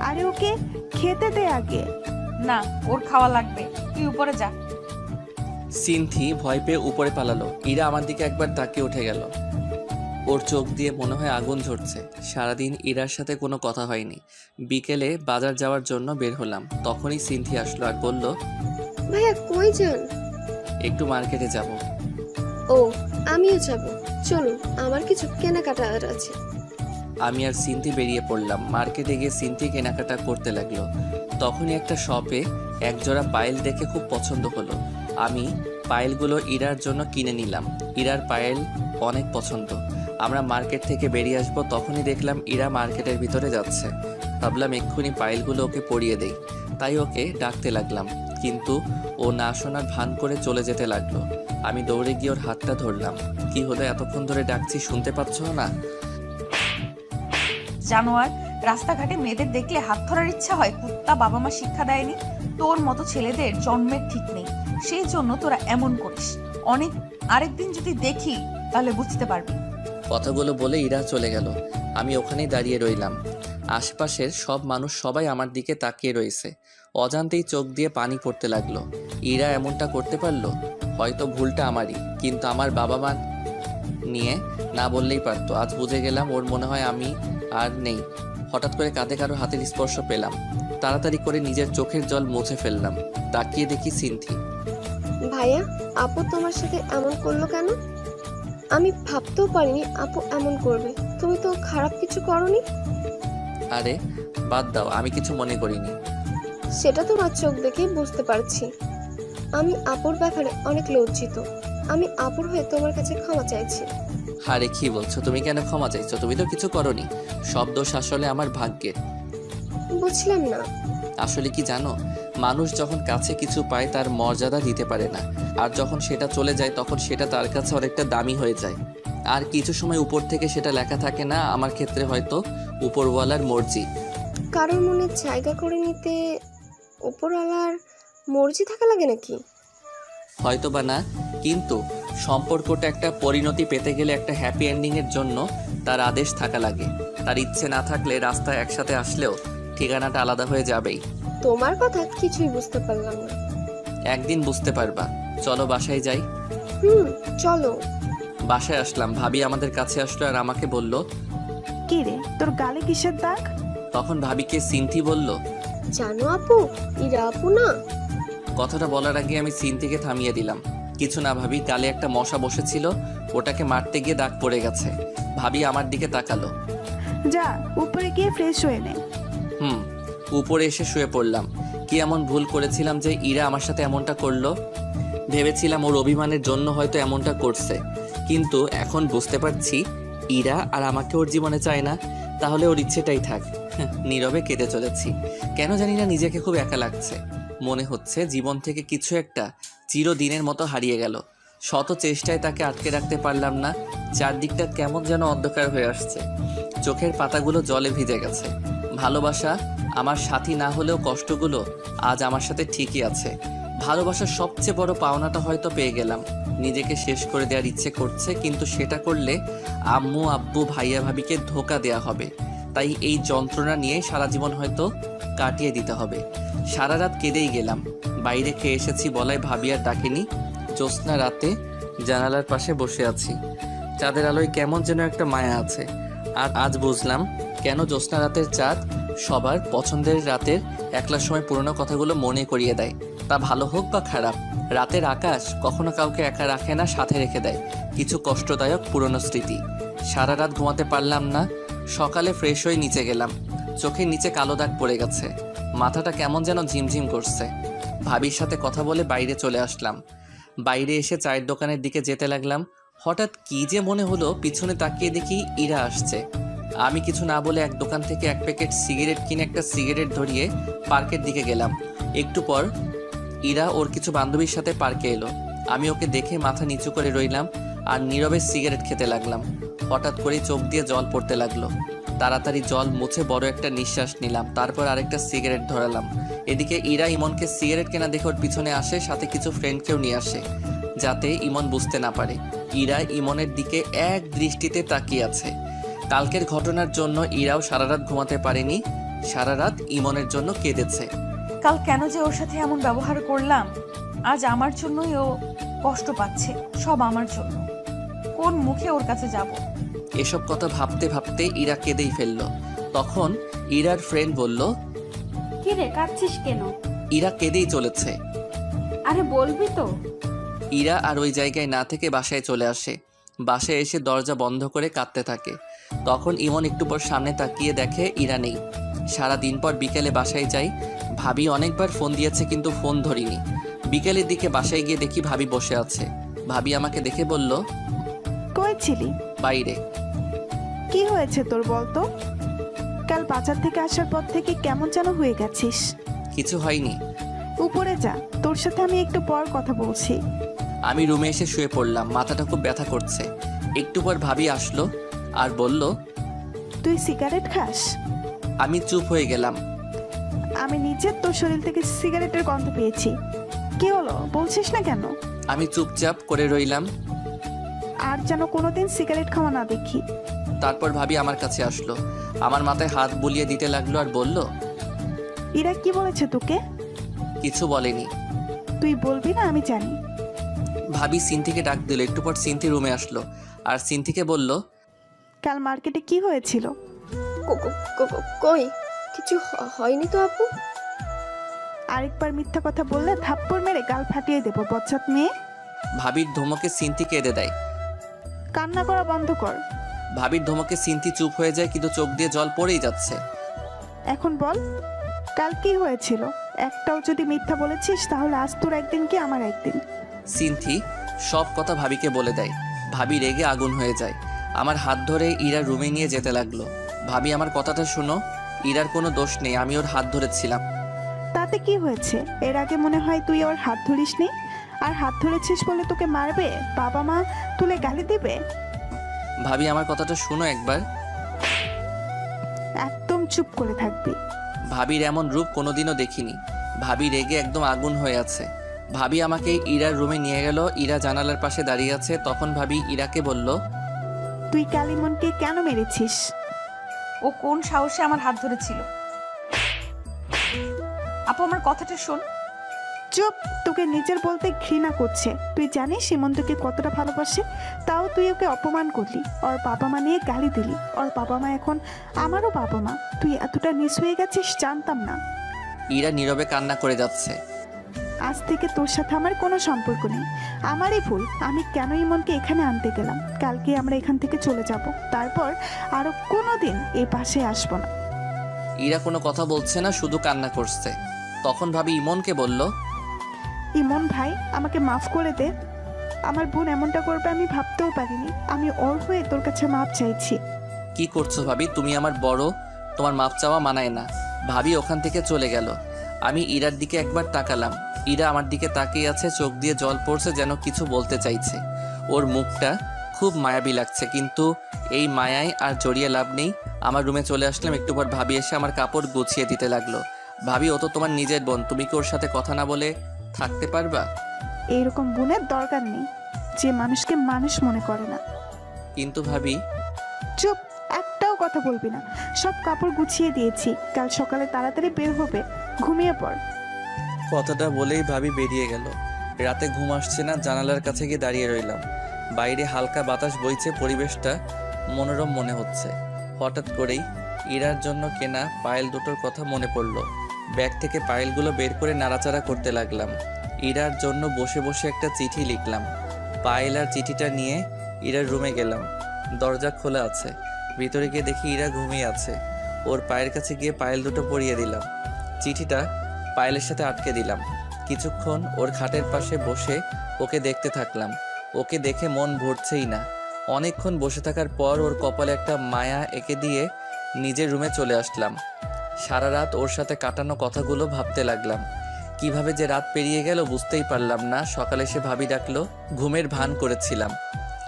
আরে ওকে খেতে দে আগে। না, ওর খাওয়া লাগবে, তুই উপরে যা। সিনথি ভয় পেয়ে উপরে পালালো। ইরা আমার দিকে একবার তাকিয়ে উঠে গেল। ওর চোখ দিয়ে মনে হয় আগুন ঝরছে। সারাদিন ইরার সাথে কোনো কথা হয়নি। বিকেলে বাজার যাওয়ার জন্য বের হলাম। তখনই সিনথি আসলো আর বলল, ভাইয়া কই যান? একটু মার্কেটে যাব। ও আমিও যাব, চলুন, আমার কিছু কেনাকাটার আছে। আমি আর সিনথি বেরিয়ে পড়লাম। মার্কেটে গিয়ে সিনথি কেনাকাটা করতে লাগলো। তখনই একটা শপে একজোড়া পায়েল দেখে খুব পছন্দ হলো। আমি পায়েলগুলো ইরার জন্য কিনে নিলাম। ইরার পায়েল অনেক পছন্দ। আমরা মার্কেট থেকে বেরিয়ে আসবো, তখনই দেখলাম ইরা মার্কেটের ভিতরে যাচ্ছে। ভাবলাম এক্ষুনি পায়েলগুলো ওকে পরিয়ে দেই, তাই ওকে ডাকতে লাগলাম। কিন্তু ও না শোনার ভান করে চলে যেতে লাগলো। আমি দৌড়ে গিয়ে ওর হাতটা ধরলাম। কি হলো, এতক্ষণ ধরে ডাকছি শুনতে পাচ্ছ না? জানোয়ার, রাস্তাঘাটে মেয়েদের দেখলে হাত ধরার ইচ্ছা হয়? কুত্তা বাবা মা শিক্ষা দেয়নি? তোর মতো ছেলেদের জন্মের ঠিক নেই, সেই জন্য তোরা এমন করিস। আরেকদিন যদি দেখি তাহলে বুঝতে পারবি। কথাগুলো বলে ইরা চলে গেল। আমি ওখানেই দাঁড়িয়ে রইলাম। আশপাশের সব মানুষ সবাই আমার দিকে তাকিয়ে রয়েছে। অজান্তেই চোখ দিয়ে পানি পড়তে লাগলো। ইরা এমনটা করতে পারলো? হয়তো ভুলটা আমারই, কিন্তু আমার বাবা মা নিয়ে না বললেই পারতো। আজ বুঝে গেলাম ওর মনে হয় আমি আর নেই। হঠাৎ করে কাঁধে কারো হাতের স্পর্শ পেলাম। তাড়াতাড়ি করে নিজের চোখের জল মুছে ফেললাম। তাকিয়ে দেখি সিনথি। ভাইয়া আপু তোমার সাথে এমন করলো কেন? আমি ভাবতেও পারিনি আপু এমন করবে। তুমি তো খারাপ কিছু করনি। আরে বাদ দাও, আমি কিছু মনে করিনি। সেটা তোমার চোখ দেখেই বুঝতে পারছি। আমি আপুর ব্যাপারে অনেক লজ্জিত। আমি আপুর হয়ে তোমার কাছে ক্ষমা চাইছি। আরে কি বলছো, তুমি কেন ক্ষমা চাইছো? তুমি তো কিছু করনি। সব দোষ আসলে আমার ভাগ্যের। বুঝলাম না। আসলে কি জানো, মানুষ যখন কাছে কিছু পায় তার মর্যাদা দিতে পারে না, আর যখন সেটা চলে যায় তখন সেটা তার কাছে অনেকটা দামি হয়ে যায়। আর কিছু সময় উপর থেকে সেটা লেখা থাকে না, আমার ক্ষেত্রে হয়তো উপরওয়ালার মর্জি। কারোর মনে জায়গা করে নিতে উপরওয়ালার মর্জি থাকা লাগে নাকি? হয়তো বা না, কিন্তু সম্পর্কটা একটা পরিণতি পেতে গেলে একটা হ্যাপি এন্ডিংয়ের জন্য তার আদেশ থাকা লাগে। তার ইচ্ছে না থাকলে রাস্তায় একসাথে আসলেও ঠিকানাটা আলাদা হয়ে যাবেই। তোমার কথা কিছুই বুঝতে পারলাম না। একদিন বুঝতে পারবা। চলো বাসায় যাই। চলো। বাসায় আসলাম, ভাবি আমাদের কাছে আসলো আর আমাকে বলল, কি রে, তোর গালে কিসের দাগ? তখন ভাবিকে সিনথি বলল। জানো আপু, ইরা আপু না। কথাটা বলার আগে আমি সিনথিকে থামিয়ে দিলাম। কিছু না ভাবি, গালে একটা মশা বসেছিল, ওটাকে মারতে গিয়ে দাগ পড়ে গেছে। ভাবি আমার দিকে তাকালো। যা উপরে গিয়ে ফ্রেশ হয়ে নে। উপরে এসে শুয়ে পড়লাম। কি এমন ভুল করেছিলাম যে ইরা আমার সাথে এমনটা করলো? ভেবেছিলাম ওর অভিমানের জন্য হয়তো এমনটা করছে, কিন্তু এখন বুঝতে পারছি ইরা আর আমাকে ওর জীবনে চায় না। তাহলে ওর ইচ্ছেটাই থাক। নীরবে কেঁদে চলেছি। কেন জানি না নিজেকে খুব একা লাগছে। মনে হচ্ছে জীবন থেকে কিছু একটা চিরদিনের মতো হারিয়ে গেল। শত চেষ্টায় তাকে আটকে রাখতে পারলাম না। চারদিকটা কেমন যেন অন্ধকার হয়ে আসছে। চোখের পাতাগুলো জলে ভিজে গেছে। ভালোবাসা আমার সাথী না হলেও কষ্টগুলো আজ আমার সাথে ঠিকই আছে। ভালোবাসার সবচেয়ে বড় পাওনাটা হয়তো পেয়ে গেলাম। নিজেকে শেষ করে দেওয়ার ইচ্ছে করছে, কিন্তু সেটা করলে আম্মু আব্বু ভাইয়া ভাবিকে ধোঁকা দেয়া হবে। তাই এই যন্ত্রণা নিয়ে সারা জীবন হয়তো কাটিয়ে দিতে হবে। সারা রাত কেঁদেই গেলাম। বাইরে খেয়ে এসেছি বলায় ভাবি আর ডাকেনি। জ্যোৎস্না রাতে জানালার পাশে বসে আছি। চাঁদের আলোয় কেমন যেন একটা মায়া আছে। আর আজ বুঝলাম কেন জ্যোৎস্না রাতের চাঁদ সবার পছন্দের রাতের একলার সময় পুরনো কথাগুলো মনে করিয়ে দেয়। তা ভালো হোক বা খারাপ, রাতের আকাশ কখনো কাউকে একা রাখে না, সাথে রেখে দেয় কিছু কষ্টদায়ক পুরনো স্মৃতি। সারা রাত ঘুমাতে পারলাম না। সকালে ফ্রেশ হয়ে নিচে গেলাম। চোখের নিচে কালো দাগ পড়ে গেছে। মাথাটা কেমন যেন ঝিমঝিম করছে। ভাবির সাথে কথা বলে বাইরে চলে আসলাম। বাইরে এসে চায়ের দোকানের দিকে যেতে লাগলাম। হঠাৎ কি যে মনে হলো, পিছনে তাকিয়ে দেখি ইরা আসছে। আমি কিছু না বলে এক দোকান থেকে এক প্যাকেট সিগারেট কিনে একটা সিগারেট ধরিয়ে পার্কের দিকে গেলাম। একটু পর ইরা ওর কিছু বান্ধবীর সাথে পার্কে এলো। আমি ওকে দেখে মাথা নিচু করে রইলাম আর নীরবে সিগারেট খেতে লাগলাম। হঠাৎ করে চোখ দিয়ে জল পড়তে লাগলো। তাড়াতাড়ি জল মুছে বড় একটা নিঃশ্বাস নিলাম। তারপর আরেকটা সিগারেট ধরালাম। এদিকে ইরা ইমনকে সিগারেট কেনা দেখে ওর পিছনে আসে, সাথে কিছু ফ্রেন্ডকেও নিয়ে আসে, যাতে ইমন বুঝতে না পারে। ইরা ইমনের দিকে এক দৃষ্টিতে তাকিয়ে আছে। কালকের ঘটনার জন্য ইরাও সারা রাত ঘুমাতে পারেনি। সারা রাত ইমনের জন্য কেঁদেছে। কাল কেন যে ওর সাথে এমন ব্যবহার করলাম, আজ আমার জন্যই ও কষ্ট পাচ্ছে। সব আমার জন্য। কোন মুখে ওর কাছে যাব? এসব কথা ভাবতে ভাবতে ইরা কেঁদেই ফেললো। তখন ইরার ফ্রেন্ড বলল, কি রে, কাঁদছিস কেন? ইরা কেঁদেই চলেছে। আরে বলবি তো। ইরা আর ওই জায়গায় না থেকে বাসায় চলে আসে। বাসায় এসে দরজা বন্ধ করে কাঁদতে থাকে। তখন ইমন একটু পর সামনে তাকিয়ে দেখে ইরা নেই। সারা দিন পর বিকেলে বাসায় যাই। ভাবি অনেকবার ফোন দিয়েছে, কিন্তু ফোন ধরিনি। বিকেলের দিকে বাসায় গিয়ে দেখি ভাবি বসে আছে। ভাবি আমাকে দেখে বলল, কই ছিলি? বাইরে। কি হয়েছে তোর বলতো? কাল বাজার থেকে আসার পর থেকে কেমন যেন হয়ে গেছিস। কিছু হয়নি। উপরে যা, তোর সাথে আমি একটু পর কথা বলছি। আমি রুমে এসে শুয়ে পড়লাম। মাথাটা খুব ব্যথা করছে। একটু পর ভাবি আসলো আর বলল, তুই সিগারেট খাস? আমি চুপ হয়ে গেলাম। আমি নিজে তোর শরীর থেকে সিগারেটের গন্ধ পেয়েছি। কি হলো, বলছিস না কেন? আমি চুপচাপ করে রইলাম। আর যেন কোনোদিন সিগারেট খাওয়া না দেখি। তারপর ভাবি আমার কাছে আসলো, আমার মাথায় হাত বুলিয়ে দিতে লাগলো আর বলল, ইরা কি বলেছে তোকে? কিছু বলেনি। তুই বলবি না, আমি জানি। ভাবি সিনথিকে ডাক দিল। একটু পর সিনথি রুমে আসলো আর সিনথিকে বলল, কাল মার্কেটে কি হয়েছিল? কই কিছু হয়নি তো আপু। আরেকবার মিথ্যা কথা বললে থাপ্পড় মেরে গাল ফাটিয়ে দেবো, বচ্চাত মেয়ে। ভাবির ধমকে সিনথি কেঁদে দেয়। কান্না করা বন্ধ কর। ভাবির ধমকে সিনথি চুপ হয়ে যায়, কিন্তু চোখ দিয়ে জল পড়েই যাচ্ছে। এখন বল, কাল কি হয়েছিল? একটাও যদি মিথ্যা বলেছিস তাহলে আজ তোর একদিন কি আমার একদিন। সিনথি সব কথা ভাবিকে বলে দেয়। ভাবি রেগে আগুন হয়ে যায়। আমার হাত ধরে ইরা রুমে নিয়ে যেতে লাগলো। ভাবি আমার কথাটা শুনো, ইরার কোনো দোষ নেই, আমি ওর হাত ধরেছিলাম। তাতে কি হয়েছে? এর আগে মনে হয় তুই ওর হাত ধরিসনি, আর হাত ধরেছিস বলে তোকে মারবে, বাবা মা তুলে গালি দেবে? ভাবি আমার কথাটা শুনো একবার। একদম চুপ করে থাকবি। ভাবির এমন রূপ কোনোদিনও দেখিনি। ভাবি রেগে একদম আগুন হয়ে আছে। ভাবি আমাকে ইরার রুমে নিয়ে গেল। ইরা জানালার পাশে দাঁড়িয়ে আছে। তখন ভাবি ইরাকে বলল, তুই কালিমনকে কেন মেরেছিস? ও কোন সাহসে আমার হাত ধরেছিল? আপু আমার কথাটা শোন। চুপ, তোকে নিজের বলতে ঘৃণা করছে। তুই জানিস ইমন তোকে কতটা ভালোবাসে, তাও তুই ওকে অপমান করলি, ওর বাবা মা নিয়ে গালি দিলি। ওর বাবা মা এখন আমারও বাবা মা। তুই এতটা নিচ হয়ে গেছিস জানতাম না। ইরা নীরবে কান্না করে যাচ্ছে। আজ থেকে তোর সাথে আমার কোনো সম্পর্ক নেই, আমারই ভুল। আমি কেন ইমনকে এখানে আনতে গেলাম? কালকে আমরা এখান থেকে চলে যাব, তারপর আরো কোনোদিন এই পাশে আসবো না। ইরা কোনো কথা বলছে না, শুধু কান্না করছে। তখন ভাবি ইমনকে বলল, ইমন ভাই, আমাকে মাফ করে দে। আমার বোন এমনটা করবে আমি ভাবতেও পারিনি। আমি ওর হয়ে তোর কাছে মাপ চাইছি। কি করছো ভাবি? তুমি আমার বড়, তোমার মাপ চাওয়া মানায় না। ভাবি ওখান থেকে চলে গেল। আমি ইরার দিকে একবার তাকালাম। ইরা আমার দিকে তাকিয়ে আছে, চোখ দিয়ে জল পড়ছে, যেন কিছু বলতে চাইছে। ওর মুখটা খুব মায়াবী লাগছে, কিন্তু এই মায়ায় আর জড়িয়ে লাভ নেই। আমার রুমে চলে আসলাম। একটু পর ভাবি এসে আমার কাপড় গুছিয়ে দিতে লাগলো। ভাবি ও তো তোমার নিজের বোন, তুমি কি ওর সাথে কথা না বলে থাকতে পারবা? এইরকম বোনের দরকার নেই যে মানুষকে মানুষ মনে করে না। কিন্তু ভাবি, চুপ, একটাও কথা বলবি না। সব কাপড় গুছিয়ে দিয়েছি, কাল সকালে তাড়াতাড়ি বের হবে। ঘুমিয়ে পড়। কথাটা বলেই ভাবি বেরিয়ে গেল। রাতে ঘুম আসছে না, জানালার কাছে গিয়ে দাঁড়িয়ে রইলাম। বাইরে হালকা বাতাস বইছে, পরিবেশটা মনোরম মনে হচ্ছে। হঠাৎ করেই ইরার জন্য কেনা পায়েল দুটোর কথা মনে পড়ল। ব্যাগ থেকে পায়েলগুলো বের করে নাড়াচাড়া করতে লাগলাম। ইরার জন্য বসে বসে একটা চিঠি লিখলাম। পায়েল আর চিঠিটা নিয়ে ইরার রুমে গেলাম। দরজা খোলা আছে। ভিতরে গিয়ে দেখি ইরা ঘুমিয়ে আছে। ওর পায়ের কাছে গিয়ে পায়েল দুটো পরিয়ে দিলাম। চিঠিটা পায়েলের সাথে আটকে দিলাম। কিছুক্ষণ ওর খাটের পাশে বসে ওকে দেখতে থাকলাম। ওকে দেখে মন ভরছেই না। অনেকক্ষণ বসে থাকার পর ওর কপালে একটা মায়া এঁকে দিয়ে নিজের রুমে চলে আসলাম। সারা রাত ওর সাথে কাটানো কথাগুলো ভাবতে লাগলাম। কিভাবে যে রাত পেরিয়ে গেল বুঝতেই পারলাম না। সকালে সে ভাবি ডাকলো, ঘুমের ভান করেছিলাম।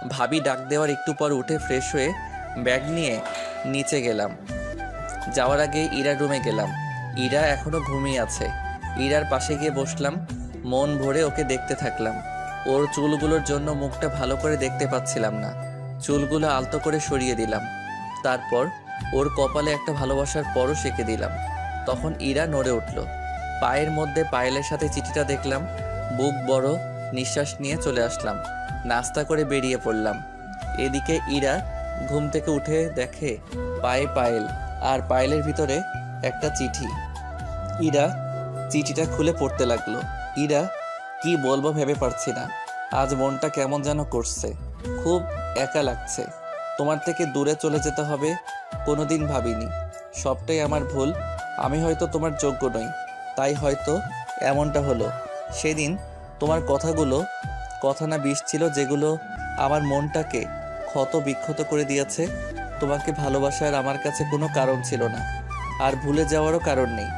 ভাবি ডাক দেওয়ার একটু পর উঠে ফ্রেশ হয়ে ব্যাগ নিয়ে নিচে গেলাম। যাওয়ার আগে ইরার রুমে গেলাম। ইরা এখনো ঘুমিয়ে আছে। ইরার পাশে গিয়ে বসলাম। মন ভরে ওকে দেখতে থাকলাম। ওর চুলগুলোর জন্য মুখটা ভালো করে দেখতে পাচ্ছিলাম না। চুলগুলো আলতো করে সরিয়ে দিলাম। তারপর ওর কপালে একটা ভালোবাসার পরশ এঁকে দিলাম। তখন ইরা নড়ে উঠল। পায়ের মধ্যে পায়েলের সাথে চিঠিটা দেখলাম। বুক বড় নিঃশ্বাস নিয়ে চলে আসলাম। নাস্তা করে বেরিয়ে পড়লাম। এদিকে ইরা ঘুম থেকে উঠে দেখে পায়ে পায়েল, আর পায়েলের ভিতরে একটা চিঠি। ইরা চিঠিটা খুলে পড়তে লাগলো। ইরা কি বলবো ভেবে পারছি না। আজ মনটা কেমন যেন করছে, খুব একা লাগছে। তোমার থেকে দূরে চলে যেতে হবে কোনোদিন ভাবিনি। সবটাই আমার ভুল। আমি হয়তো তোমার যোগ্য নই, তাই হয়তো এমনটা হলো। সেদিন তোমার কথাগুলো কথা না বিষ ছিল, যেগুলো আমার মনটাকে ক্ষত বিক্ষত করে দিয়েছে। তোমাকে ভালোবাসার আমার কাছে কোনো কারণ ছিল না, আর ভুলে যাওয়ারও কারণ নেই।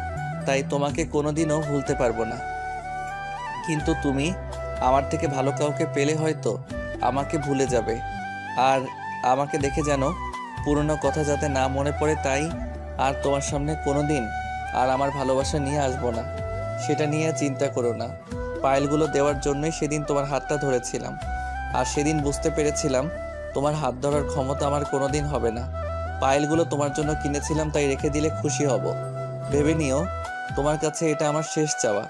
তাই তোমাকে কোনোদিনও ভুলতে পারবো না। কিন্তু তুমি আমার থেকে ভালো কাউকে পেলে হয়তো আমাকে ভুলে যাবে। আর আমাকে দেখে যেন পুরনো কথা যাতে না মনে পড়ে, তাই আর তোমার সামনে কোনোদিন আর আমার ভালোবাসা নিয়ে আসবো না। সেটা নিয়ে চিন্তা করো না। পায়েলগুলো দেওয়ার জন্যই সেদিন তোমার হাতটা ধরেছিলাম। আর সেদিন বুঝতে পেরেছিলাম তোমার হাত ধরার ক্ষমতা আমার কোনোদিন হবে না। পায়েলগুলো তোমার জন্য কিনেছিলাম, তাই রেখে দিলে খুশি হব। ভেবে নিও তোমার কাছে এটা আমার শেষ চাওয়া।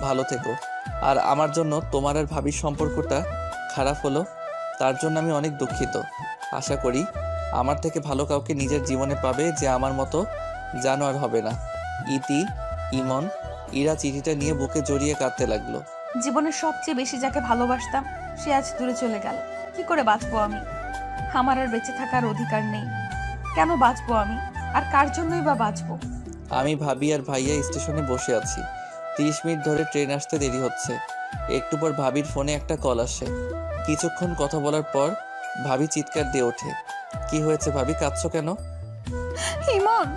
ভালো থেকো। আর আমার জন্য তোমার আর ভাবির সম্পর্কটা খারাপ হলো, তার জন্য আমি অনেক দুঃখিত। আশা করি আমার থেকে ভালো কাউকে নিজের জীবনে পাবে, যে আমার মতো জানোয়ার হবে না। ইতি, ইমন। ইরা চিঠিটা নিয়ে বুকে জড়িয়ে কাঁদতে লাগলো। জীবনের সবচেয়ে বেশি যাকে ভালোবাসতাম সে আজ দূরে চলে গেল। কি করে বাঁচবো আমি? আমার আর বেঁচে থাকার অধিকার নেই। কেন বাঁচবো আমি? আর কার জন্যই বা বাঁচবো? আমি ভাবি আর ভাইয়া স্টেশনে বসে আছি। 30 মিনিট ধরে ট্রেন আসতে দেরি হচ্ছে। একটু পর ভাবির ফোনে একটা কল আসে। কিছুক্ষণ কথা বলার পর ভাবি চিৎকার দিয়ে ওঠে। কি হয়েছে ভাবি, কাঁদছো কেন? ইমন,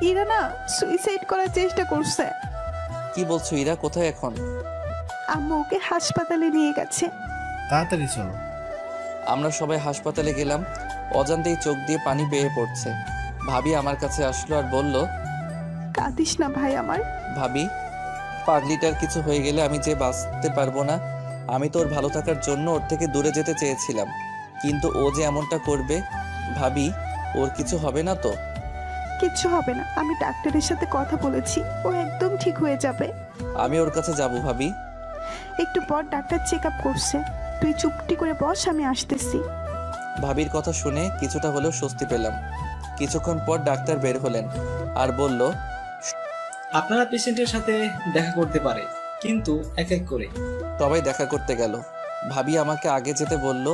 ইরা না সুইসাইড করার চেষ্টা করছে। কি বলছো ইরা, কোথায় এখন? আম্মু ওকে হাসপাতালে নিয়ে গেছে। তাড়াতাড়ি চলো। আমরা সবাই হাসপাতালে গেলাম। অজান্তেই চোখ দিয়ে পানি বেয়ে পড়ছে। ভাবি আমার কাছে আসলো আর বলল, কাঁদিস না ভাই আমার। ভাবি, পাগলিটার কিছু হয়ে গেলে আমি যে বাঁচতে পারবো না। আমি তো ওর ভালো থাকার জন্য ওর থেকে দূরে যেতে চেয়েছিলাম, কিন্তু ও যে এমনটা করবে। ভাবি, ওর কিছু হবে না তো? কিচ্ছু হবে না, আমি ডাক্তারের সাথে কথা বলেছি, ও একদম ঠিক হয়ে যাবে। আমি ওর কাছে যাব ভাবি। একটু পর ডাক্তার চেক আপ করছে, তুই চুপটি করে বস, আমি আসতেছি। ভাবির কথা শুনে কিছুটা হলেও স্বস্তি পেলাম। কিছুক্ষণ পর ডাক্তার বের হলেন আর বলল, আপনারা পেশেন্টের সাথে দেখা করতে পারে, কিন্তু এক এক করে। সবাই দেখা করতে গেল। ভাবি আমাকে আগে যেতে বলল,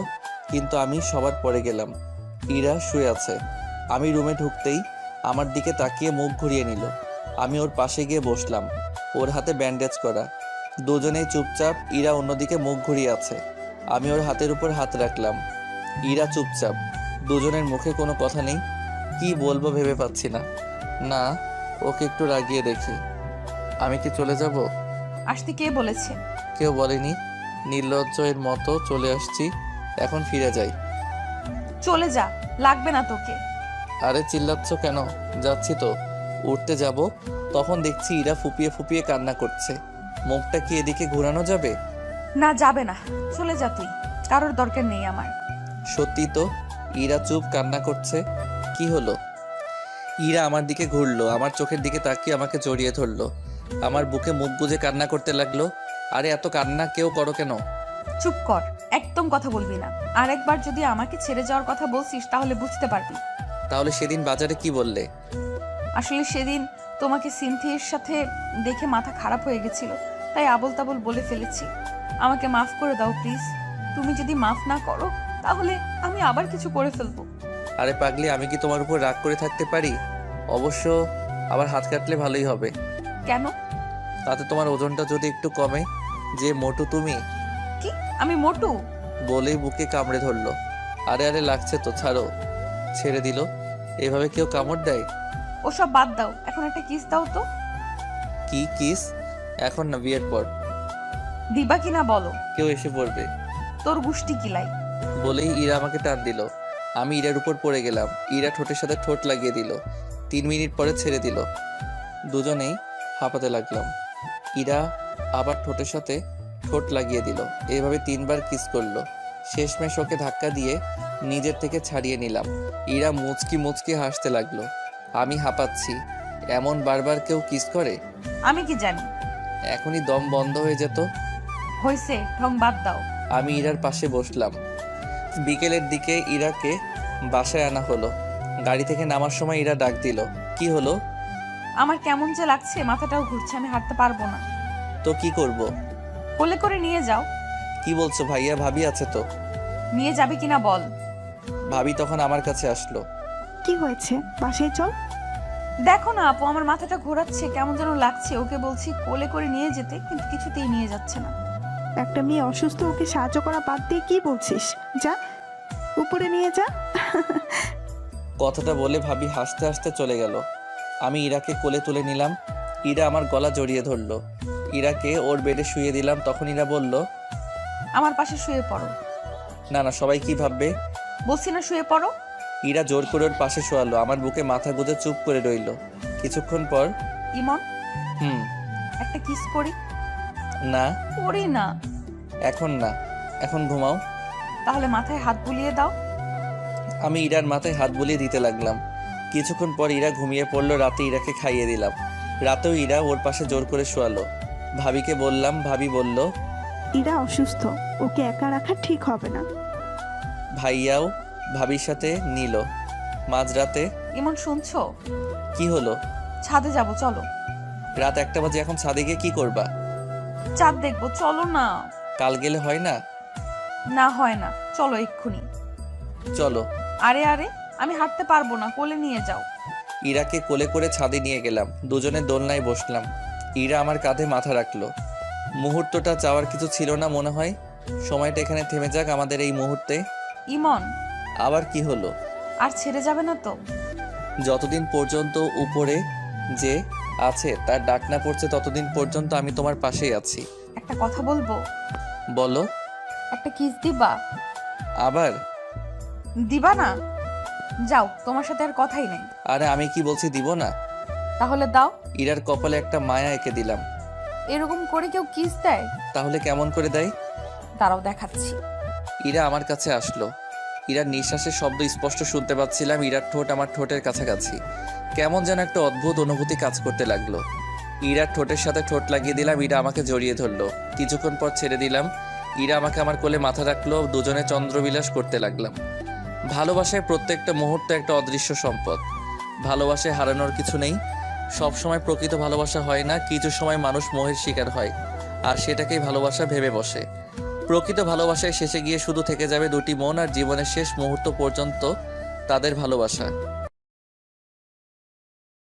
কিন্তু আমি সবার পরে গেলাম। ইরা শুয়ে আছে। আমি রুমে ঢুকতেই আমার দিকে তাকিয়ে মুখ ঘুরিয়ে নিল। আমি ওর পাশে গিয়ে বসলাম। ওর হাতে ব্যান্ডেজ করা। দুজনেই চুপচাপ। ইরা অন্যদিকে মুখ ঘুরিয়ে আছে। আমি ওর হাতের উপর হাত রাখলাম। ইরা চুপচাপ। দুজনের মুখে কোনো কথা নেই। কি বলবো ভেবে পাচ্ছি না। না, ওকে একটু রাগিয়ে দেখি। আমি কি চলে যাব? আসতে কে বলেছে? কেউ বলেনি। নির্লজ্জের মতো চলে আসছি। এখন ফিরে যাই। চলে যা, লাগবে না তোকে। আরে চিল্লাচ্ছ কেন? যাচ্ছি তো। উঠতে যাব, তখন দেখছি ইরা ফুপিয়ে ফুপিয়ে কান্না করছে। মুখটা কি এদিকে ঘোরানো যাবে? না, যাবে না, চলে যা তুই, কারোর দরকার নেই আমার। সত্যি তো। ইরা চুপ, কান্না করছে। কি হলো? ইরা আমার দিকে ঘুরলো, আমার চোখের দিকে তাকিয়ে আমাকে জড়িয়ে ধরলো। আমার বুকে মুখ গুজে কান্না করতে লাগলো। আরে এত কান্না কেউ করো কেন? চুপ কর, একদম কথা বলবি না। আর একবার যদি আমাকে ছেড়ে যাওয়ার কথা বলছিস তাহলে বুঝতে পারবি। তাহলে সেদিন বাজারে কি বললে? আসলে সেদিন তোমাকে সিনথিয়ার সাথে দেখে মাথা খারাপ হয়ে গেছিল, তাই আবল তাবল বলে ফেলেছি। আমাকে মাফ করে দাও প্লিজ। তুমি যদি মাফ না করো তাহলে আমি আবার কিছু করে ফেলবো। আরে পাগলি, আমি কি তোমার উপর রাগ করে থাকতে পারি? অবশ্য আবার হাত কাটলে ভালোই হবে। কেন? তাতে তোমার ওজনটা যদি একটু কমে। যে মোটু তুমি। কি আমি মোটু? বলেই বুকে কামড়ে ধরলো। আরে আরে লাগছে তো, ছাড়ো। ছেড়ে দিল। এভাবে কেউ কামড় দেয়? ওসব বাদ দাও, এখন একটা কিস দাও তো। কি কিস? এখন না, বিয়ের পর। দিবা কিনা বলো। কেউ এসে পড়বে। তোর গুষ্টি কিলাই। বলেই ইরা আমাকে টান দিল। আমি ইরার উপর পড়ে গেলাম। ইরা ঠোঁটের সাথে ঠোঁট লাগিয়ে দিল। 3 মিনিট পরে ছেড়ে দিল। দুজনেই হাঁপাতে লাগলাম। ইরা আবার ঠোঁটের সাথে ঠোঁট লাগিয়ে দিল। এভাবে 3 বার কিস করলো। শেষমেশ ওকে ধাক্কা দিয়ে নিজের থেকে ছাড়িয়ে নিলাম। ইরা মুচকি মুচকি হাসতে লাগলো। আমি হাঁপাচ্ছি। এমন বারবার কেউ কিস করে? আমি কি জানি। এখনই দম বন্ধ হয়ে যেত। হয়েছে, ঢং বাদ দাও। আমি ইরার পাশে বসলাম। বিকেলের দিকে ইরাকে বাসায় আনা হলো। গাড়ি থেকে নামার সময় ইরা ডাক দিল, কি হলো? আমার কেমন যে লাগছে, মাথাটাও ঘুরছে, আমি হাঁটতে পারবো না। তো কি করব? কোলে করে নিয়ে যাও। কি বলছো ভাইয়া? ভাবি আছে তো। নিয়ে যাবে কিনা বল। ভাবি তখন আমার কাছে আসলো। কি হয়েছে, বাসায় চল। দেখো না আপু, আমার মাথাটা ঘোরাচ্ছে, কেমন যেন লাগছে। ওকে বলছি কোলে করে নিয়ে যেতে, কিন্তু কিছুতেই নিয়ে যাচ্ছে না। একটা মেয়ে অসুস্থ, ওকে সাহায্য করা বাদ দিয়ে কি বলছিস? যা উপরে নিয়ে যা। কথাটা বলে ভাবি হাসতে হাসতে চলে গেল। আমি ইরাকে কোলে তুলে নিলাম। ইরা আমার গলা জড়িয়ে ধরলো। ইরাকে ওর বেডে শুয়ে দিলাম। তখন ইরা বলল, আমার পাশে শুয়ে পড়ো। না না, সবাই কি ভাববে? বলছি না শুয়ে পড়ো। ইরা জোর করে ওর পাশে শোয়ালো। আমার বুকে মাথা গুঁজে চুপ করে রইল। কিছুক্ষণ পর, ইমন, হুম। একটা কিস করি। না, করি না। এখন না, এখন ঘুমাও। তাহলে মাথায় হাত বুলিয়ে দাও। আমি ইরার মাথায় হাত বুলিয়ে দিতে লাগলাম। কিছুক্ষণ পর ইরা ঘুমিয়ে পড়লো। রাতে ইরাকে খাইয়ে দিলাম। রাতেও ইরা ওর পাশে জোর করে শোয়ালো। ভাবিকে বললাম। ভাবি বলল, ইরা অসুস্থ, ওকে একা রাখা ঠিক হবে না। ভাইয়াও ভাবির সাথে নিল। মাঝরাতে, ইমন শুনছো? কি হলো? ছাদে যাব, চলো। রাত 1টা বাজে, এখন ছাদে গিয়ে কি করবা? চাঁদ দেখবো, চলো না। কাল গেলে হয় না? না হয় না, চলো এক্ষুনি। চলো। আরে আরে, আমি হাঁটতে পারবো না, কোলে নিয়ে যাও। ইরাকে কোলে করে ছাদে নিয়ে গেলাম। দুজনে দোলনায় বসলাম। ইরা আমার কাঁধে মাথা রাখলো। মুহূর্তটা চাওয়ার কিছু ছিল না মনে হয়। সময়টা এখানে থেমে যাক আমাদের এই মুহূর্তে। ইমন, আবার কি হলো? আর ছেড়ে যাবে না তো? যতদিন পর্যন্ত উপরে যে আছে তার ডাক না পড়ছে ততদিন পর্যন্ত আমি তোমার পাশেই আছি। একটা কথা বলবো? বলো। একটা কিস দিবা? আবার? দিবা না? যাও, তোমার সাথে আর কথাই নেই। আরে আমি কি বলছি দিব না? তাহলে দাও। ইরার কপালে একটা মায়া এঁকে দিলাম। এরকম করে কেউ কিস দেয়? তাহলে কেমন করে দেয়? দাঁড়াও দেখাচ্ছি। ইরা আমার কাছে আসলো। ইরার নিঃশ্বাসের শব্দ স্পষ্ট শুনতে পাচ্ছিলাম। ইরার ঠোঁট আমার ঠোঁটের কাছাকাছি। কেমন যেন একটা অদ্ভুত অনুভূতি কাজ করতে লাগলো। ইরার ঠোঁটের সাথে ঠোঁট লাগিয়ে দিলাম। ইরা আমাকে জড়িয়ে ধরলো। কিছুক্ষণ পর ছেড়ে দিলাম। ইরা আমাকে আমার কোলে মাথা রাখলো। দুজনে চন্দ্রবিলাস করতে লাগলাম। ভালোবাসায় প্রত্যেকটা মুহূর্ত একটা অদৃশ্য সম্পদ। ভালোবাসায় হারানোর কিছু নেই। সব সময় প্রকৃত ভালোবাসা হয় না, কিছু সময় মানুষ মোহের শিকার হয় আর সেটাকেই ভালোবাসা ভেবে বসে। প্রকৃত ভালোবাসায় শেষে গিয়ে শুধু থেকে যাবে দুটি মন আর জীবনের শেষ মুহূর্ত পর্যন্ত তাদের ভালোবাসা।